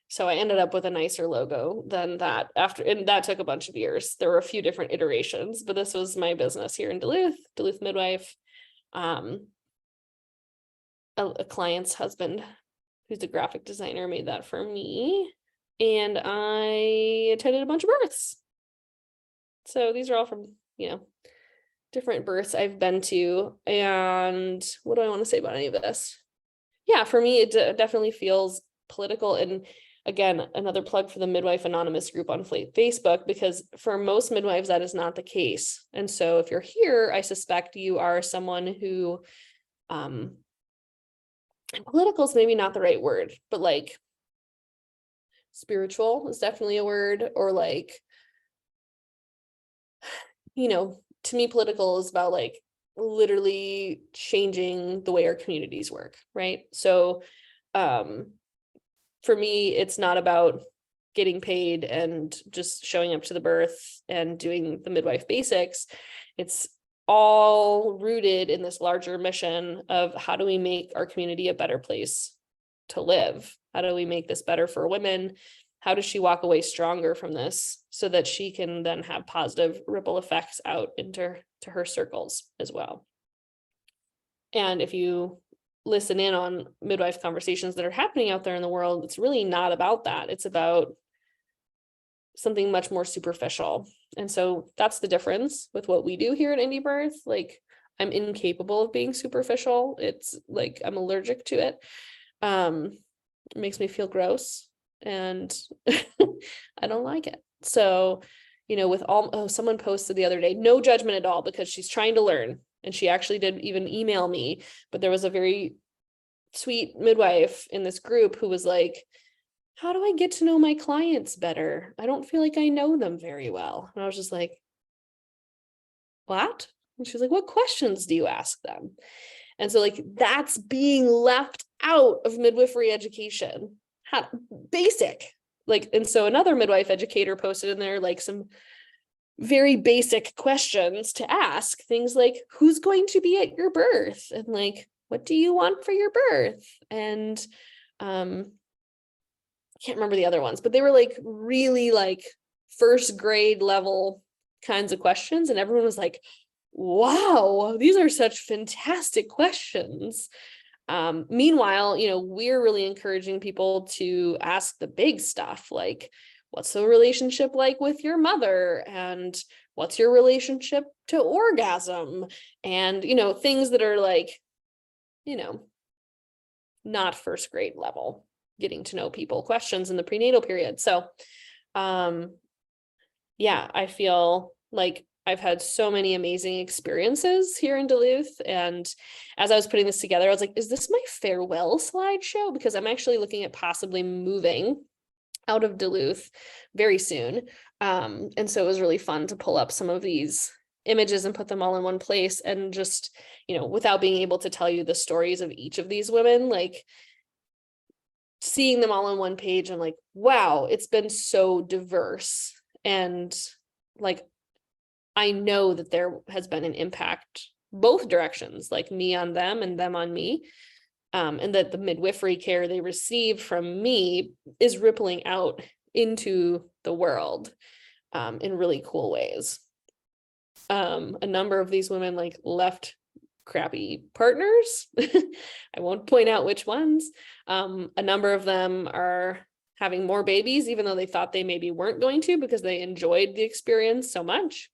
So I ended up with a nicer logo than that and that took a bunch of years. There were a few different iterations, but this was my business here in Duluth Midwife. A client's husband, who's a graphic designer, made that for me. And I attended a bunch of births. So these are all from, you know, different births I've been to. And what do I want to say about any of this? Yeah, for me, it definitely feels political. And again, another plug for the Midwife Anonymous group on Facebook, because for most midwives, that is not the case. And so if you're here, I suspect you are someone who, political is maybe not the right word, but like spiritual is definitely a word, or like, you know, to me, political is about like literally changing the way our communities work, right? So, for me, it's not about getting paid and just showing up to the birth and doing the midwife basics. It's all rooted in this larger mission of how do we make our community a better place to live? How do we make this better for women how does she walk away stronger from this so that she can then have positive ripple effects out into her circles as well. And if you listen in on midwife conversations that are happening out there in the world, it's really not about that. It's about something much more superficial. And so that's the difference with what we do here at Indie Birth. Like, I'm incapable of being superficial. It's like I'm allergic to it. It makes me feel gross and I don't like it. So, with someone posted the other day, no judgment at all, because she's trying to learn. And she actually did even email me, but there was a very sweet midwife in this group who was like, how do I get to know my clients better? I don't feel like I know them very well. And I was just like, what? And she's like, what questions do you ask them? And so like, that's being left out of midwifery education. Basic. Like, and so another midwife educator posted in there like some very basic questions to ask, things like, who's going to be at your birth? And like, what do you want for your birth? And I can't remember the other ones, but they were like really like first grade level kinds of questions. And everyone was like, wow, these are such fantastic questions. Meanwhile, we're really encouraging people to ask the big stuff, like, what's the relationship like with your mother? And what's your relationship to orgasm? And, things that are like, not first grade level, getting to know people questions in the prenatal period. So, yeah, I feel like I've had so many amazing experiences here in Duluth. And as I was putting this together, I was like, is this my farewell slideshow? Because I'm actually looking at possibly moving out of Duluth very soon. And so it was really fun to pull up some of these images and put them all in one place, and just, without being able to tell you the stories of each of these women, like seeing them all on one page and like, wow, it's been so diverse. And like, I know that there has been an impact both directions, like me on them and them on me. And that the midwifery care they receive from me is rippling out into the world in really cool ways. A number of these women like left crappy partners. I won't point out which ones. A number of them are having more babies, even though they thought they maybe weren't going to, because they enjoyed the experience so much.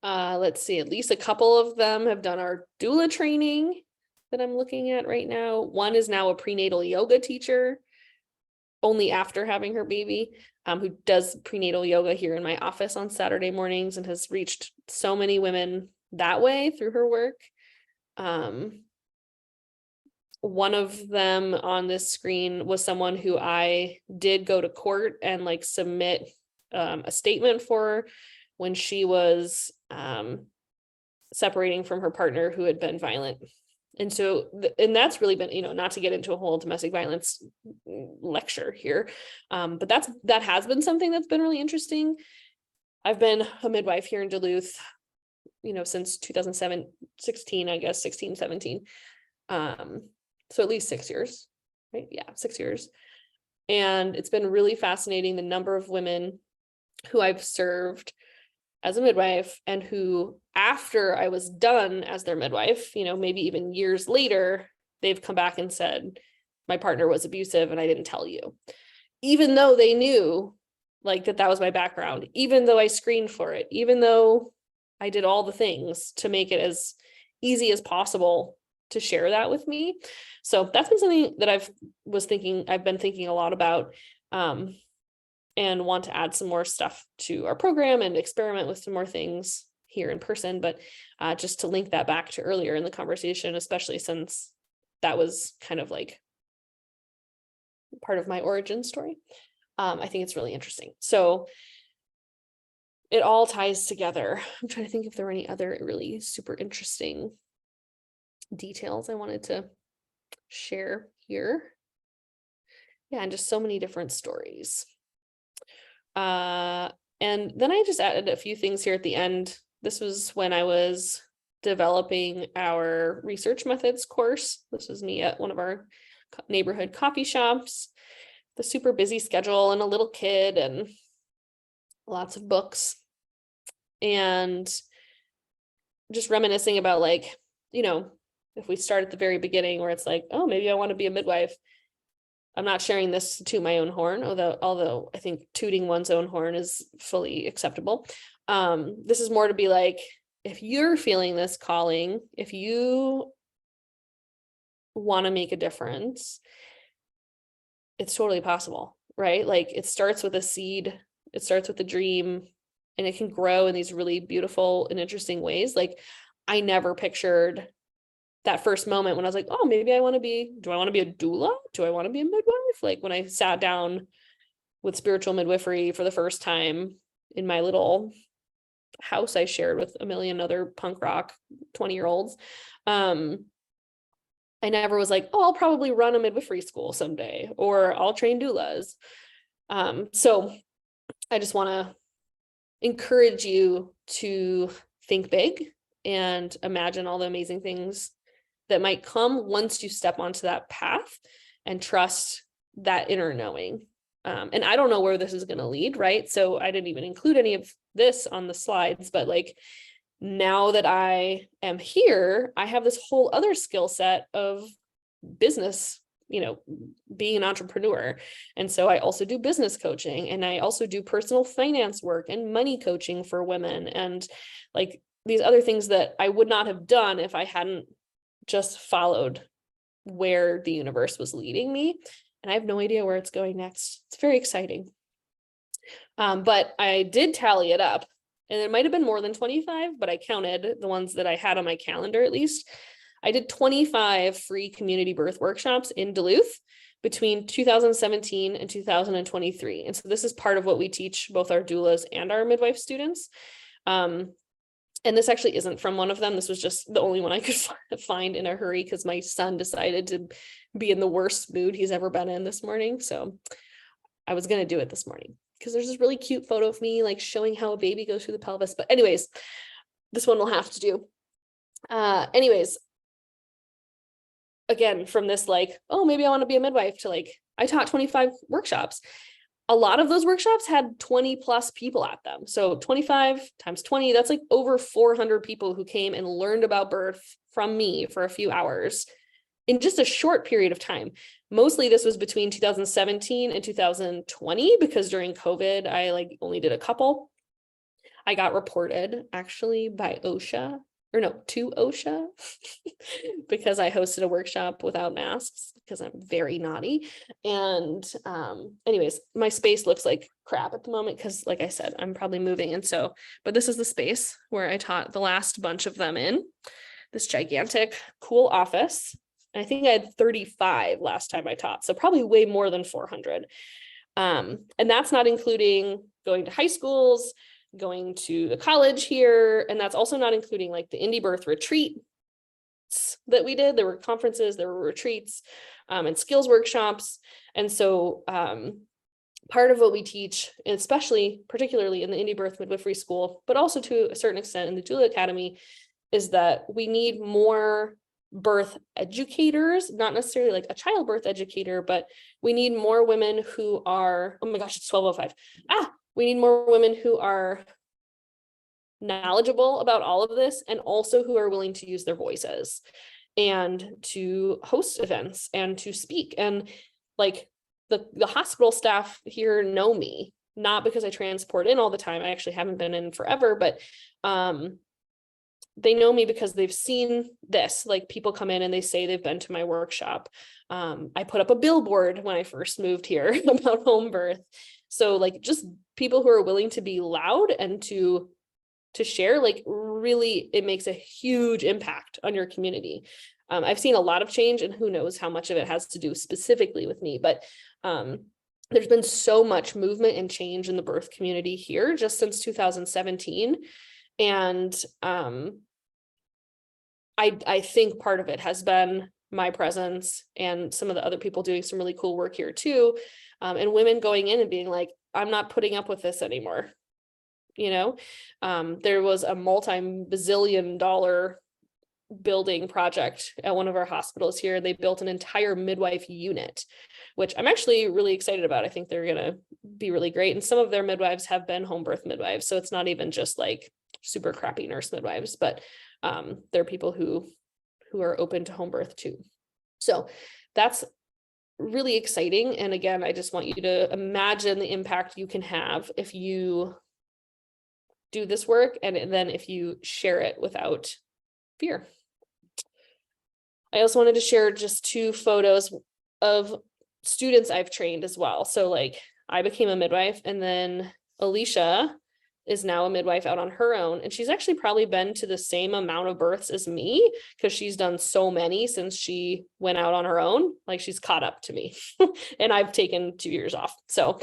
Let's see, at least a couple of them have done our doula training that I'm looking at right now. One is now a prenatal yoga teacher, only after having her baby, who does prenatal yoga here in my office on Saturday mornings and has reached so many women that way through her work. One of them on this screen was someone who I did go to court and like submit a statement for when she was separating from her partner who had been violent. And so, and that's really been, not to get into a whole domestic violence lecture here, but that has been something that's been really interesting. I've been a midwife here in Duluth, since 2016, I guess, 16, 17. So at least 6 years, right? Yeah, 6 years. And it's been really fascinating, the number of women who I've served as a midwife and who, after I was done as their midwife, maybe even years later, they've come back and said, my partner was abusive and I didn't tell you. Even though they knew like that was my background, even though I screened for it, even though I did all the things to make it as easy as possible to share that with me. So that's been something that I've been thinking a lot about, and want to add some more stuff to our program and experiment with some more things here in person. But just to link that back to earlier in the conversation, especially since that was kind of like part of my origin story, I think it's really interesting. So it all ties together. I'm trying to think if there were any other really super interesting details I wanted to share here. Yeah, and just so many different stories. And then I just added a few things here at the end. This was when I was developing our research methods course. This was me at one of our neighborhood coffee shops. the super busy schedule and a little kid and lots of books, and just reminiscing about like, you know, if we start at the very beginning where it's like, oh, maybe I want to be a midwife. I'm not sharing this to my own horn, although I think tooting one's own horn is fully acceptable. This is more to be like, if you're feeling this calling, if you want to make a difference, it's totally possible, right? Like it starts with a seed, it starts with a dream, and it can grow in these really beautiful and interesting ways. Like I never pictured that first moment when I was like, oh, maybe do I want to be a doula? Do I want to be a midwife? Like when I sat down with spiritual midwifery for the first time in my little house I shared with a million other punk rock 20-year-olds. I never was like, oh, I'll probably run a midwifery school someday, or I'll train doulas. So I just want to encourage you to think big and imagine all the amazing things that might come once you step onto that path and trust that inner knowing. And I don't know where this is going to lead, right? So I didn't even include any of this on the slides, but like now that I am here, I have this whole other skill set of business, you know, being an entrepreneur. And so I also do business coaching, and I also do personal finance work and money coaching for women, and like these other things that I would not have done if I hadn't just followed where the universe was leading me. And I have no idea where it's going next. It's very exciting. But I did tally it up, and it might have been more than 25, but I counted the ones that I had on my calendar at least. I did 25 free community birth workshops in Duluth between 2017 and 2023. And so this is part of what we teach both our doulas and our midwife students. And this actually isn't from one of them. This was just the only one I could find in a hurry because my son decided to be in the worst mood he's ever been in this morning. So I was going to do it this morning because there's this really cute photo of me like showing how a baby goes through the pelvis. But anyways, this one we'll have to do. Anyways, again, from this like, oh, maybe I want to be a midwife to like, I taught 25 workshops. A lot of those workshops had 20 plus people at them. So 25 times 20, that's like over 400 people who came and learned about birth from me for a few hours in just a short period of time. Mostly this was between 2017 and 2020, because during COVID, I like only did a couple. I got reported actually by OSHA, or no, to OSHA, because I hosted a workshop without masks because I'm very naughty. And anyways, my space looks like crap at the moment because, like I said, I'm probably moving. And so, but this is the space where I taught the last bunch of them in this gigantic, cool office. And I think I had 35 last time I taught, so probably way more than 400. And that's not including going to high schools, going to the college here. And that's also not including like the indie birth retreat that we did. There were conferences, there were retreats, and skills workshops. And so part of what we teach, and especially particularly in the indie birth midwifery school, but also to a certain extent in the doula academy, is that we need more birth educators, not necessarily like a childbirth educator, but we need more women who are, oh my gosh, it's 12:05. We need more women who are knowledgeable about all of this, and also who are willing to use their voices and to host events and to speak. And like the hospital staff here know me, not because I transport in all the time. I actually haven't been in forever, but they know me because they've seen this. Like people come in and they say they've been to my workshop. I put up a billboard when I first moved here about home birth. So like just people who are willing to be loud and to share, like really, it makes a huge impact on your community. I've seen a lot of change, and who knows how much of it has to do specifically with me, but there's been so much movement and change in the birth community here just since 2017. And I think part of it has been my presence and some of the other people doing some really cool work here too. And women going in and being like, I'm not putting up with this anymore. You know, there was a multi-bazillion dollar building project at one of our hospitals here. They built an entire midwife unit, which I'm actually really excited about. I think they're going to be really great. And some of their midwives have been home birth midwives. So it's not even just like super crappy nurse midwives, but they're people who are open to home birth too. So that's really exciting. And again, I just want you to imagine the impact you can have if you do this work, and then if you share it without fear. I also wanted to share just 2 photos of students I've trained as well. So like I became a midwife, and then Alicia is now a midwife out on her own. And she's actually probably been to the same amount of births as me, because she's done so many since she went out on her own. Like she's caught up to me and I've taken 2 years off. So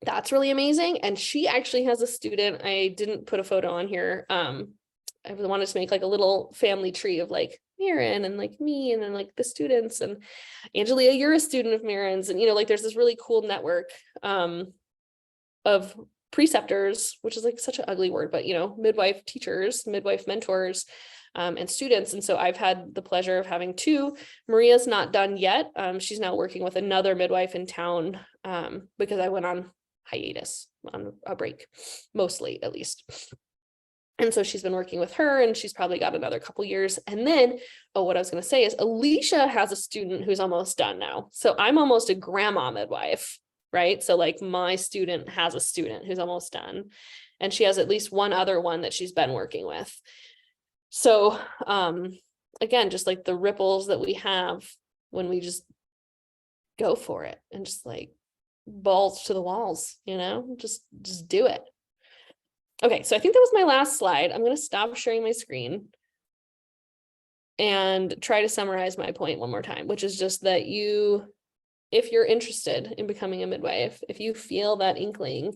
that's really amazing. And she actually has a student. I didn't put a photo on here. I wanted to make like a little family tree of like Mirren and like me, and then like the students, and Angelia, you're a student of Mirren's, and like there's this really cool network of preceptors, which is like such an ugly word, but midwife teachers, midwife mentors, and students. And so I've had the pleasure of having 2. Maria's not done yet. She's now working with another midwife in town because I went on hiatus, on a break, mostly at least. And so she's been working with her, and she's probably got another couple years. And then, what I was going to say is Alicia has a student who's almost done now. So I'm almost a grandma midwife, right? So like my student has a student who's almost done, and she has at least one other one that she's been working with. So again, just like the ripples that we have when we just go for it and just like balls to the walls, just do it. Okay, so I think that was my last slide. I'm going to stop sharing my screen and try to summarize my point one more time, which is just that if you're interested in becoming a midwife, if you feel that inkling,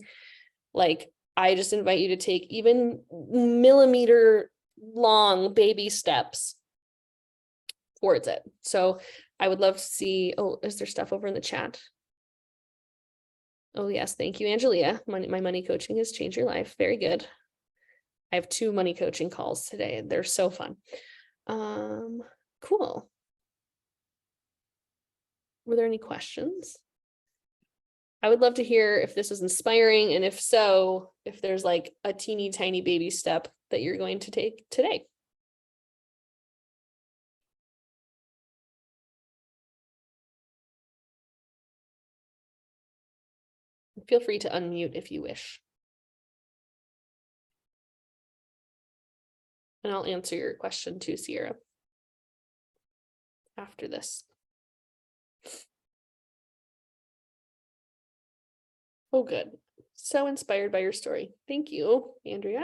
like I just invite you to take even millimeter long baby steps towards it. So I would love to see, is there stuff over in the chat? Oh, yes. Thank you, Angelia. My money coaching has changed your life. Very good. I have 2 money coaching calls today. They're so fun. Cool. Were there any questions? I would love to hear if this is inspiring, and if so, if there's like a teeny tiny baby step that you're going to take today. Feel free to unmute if you wish. And I'll answer your question too, Sierra, after this. Oh, good. So inspired by your story. Thank you, Andrea.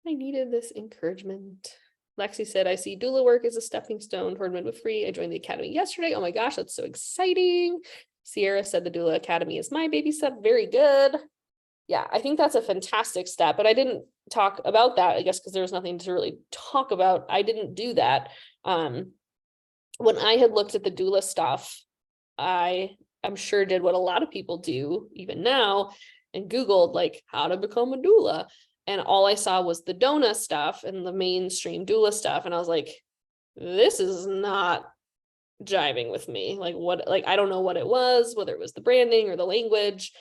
I needed this encouragement. Lexi said, I see doula work as a stepping stone toward midwifery. I joined the academy yesterday. Oh my gosh, that's so exciting. Sierra said the doula academy is my baby step. Very good. Yeah, I think that's a fantastic step, but I didn't talk about that, I guess, because there was nothing to really talk about. I didn't do that. When I had looked at the doula stuff, I'm sure did what a lot of people do even now, and Googled like how to become a doula. And all I saw was the DONA stuff and the mainstream doula stuff. And I was like, this is not jiving with me. Like I don't know what it was, whether it was the branding or the language.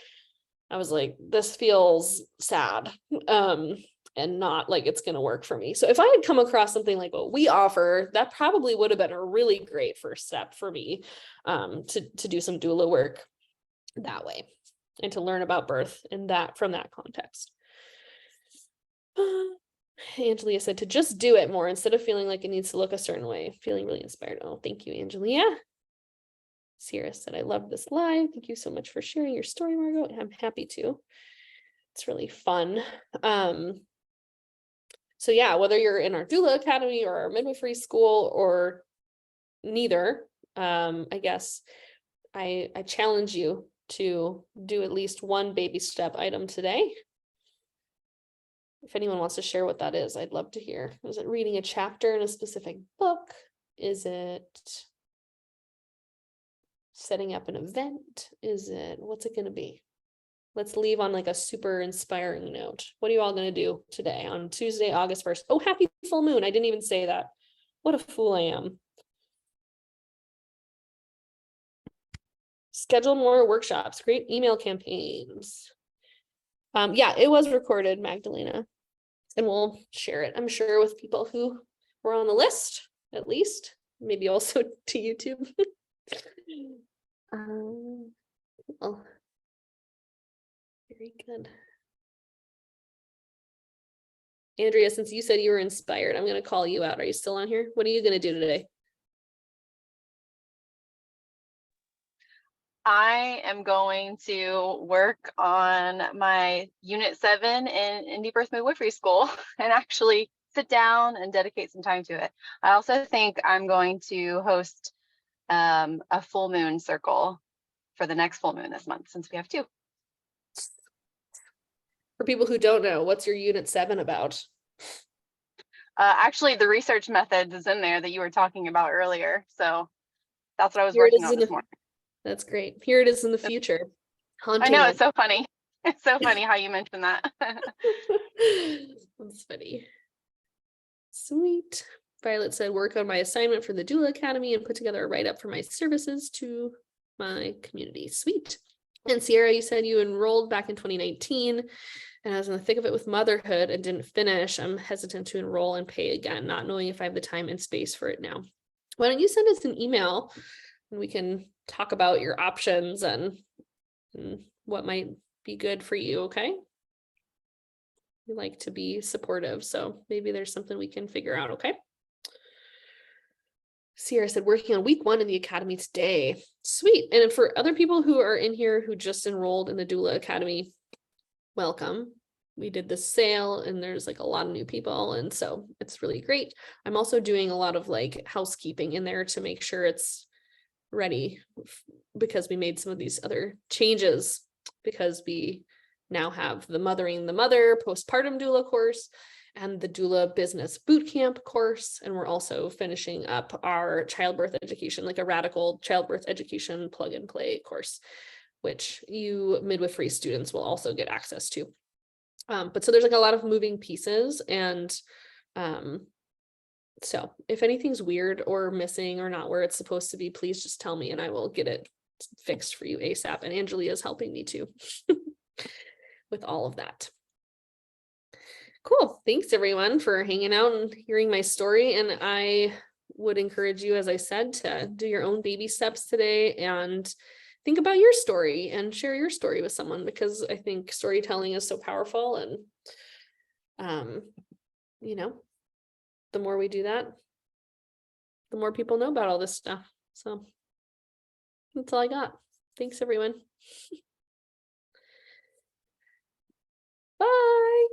I was like, this feels sad. And not like it's going to work for me. So if I had come across something like what we offer, that probably would have been a really great first step for me, to do some doula work that way and to learn about birth in that, from that context. Angelia said to just do it more instead of feeling like it needs to look a certain way. Feeling really inspired. Oh, thank you, Angelia. Sierra said, I love this live. Thank you so much for sharing your story, Margo. I'm happy to. It's really fun. So yeah, whether you're in our doula academy or our midwifery school or neither, I guess I challenge you to do at least one baby step item today. If anyone wants to share what that is, I'd love to hear. Is it reading a chapter in a specific book? Is it setting up an event? What's it going to be? let's leave on like a super inspiring note. What are you all going to do today on Tuesday, August 1st? Oh, happy full moon. I didn't even say that. What a fool I am. Schedule more workshops, create email campaigns. Yeah, it was recorded, Magdalena, and we'll share it, I'm sure, with people who were on the list, at least, maybe also to YouTube. Well, very good. Andrea, since you said you were inspired, I'm going to call you out. Are you still on here? What are you going to do today? I am going to work on my Unit 7 in Indie Birth Midwifery School and actually sit down and dedicate some time to it. I also think I'm going to host a full moon circle for the next full moon this month, since we have 2. For people who don't know, what's your Unit 7 about? Actually, the research methods is in there that you were talking about earlier. So that's what I was working on this morning. That's great. Here it is in the future. I know, it's so funny. It's so funny how you mentioned that. That's funny. Sweet. Violet said, work on my assignment for the Doula Academy and put together a write-up for my services to my community. Sweet. And Sierra, you said you enrolled back in 2019 and I was in the thick of it with motherhood and didn't finish. I'm hesitant to enroll and pay again, not knowing if I have the time and space for it now. Why don't you send us an email and we can talk about your options and what might be good for you, okay? We like to be supportive, so maybe there's something we can figure out, okay? Sierra said, working on week 1 in the academy today. Sweet. And for other people who are in here who just enrolled in the Doula Academy, welcome. We did this sale and there's like a lot of new people, and so it's really great. I'm also doing a lot of like housekeeping in there to make sure it's ready, because we made some of these other changes, because we now have the Mothering the Mother postpartum doula course and the doula business bootcamp course, and we're also finishing up our childbirth education, like a radical childbirth education plug and play course, which you midwifery students will also get access to. But so there's like a lot of moving pieces, and so if anything's weird or missing or not where it's supposed to be, please just tell me and I will get it fixed for you ASAP. And Angelia is helping me too with all of that. Cool. Thanks everyone for hanging out and hearing my story. And I would encourage you, as I said, to do your own baby steps today and think about your story and share your story with someone, because I think storytelling is so powerful. And, you know, the more we do that, the more people know about all this stuff. So that's all I got. Thanks, everyone. Bye.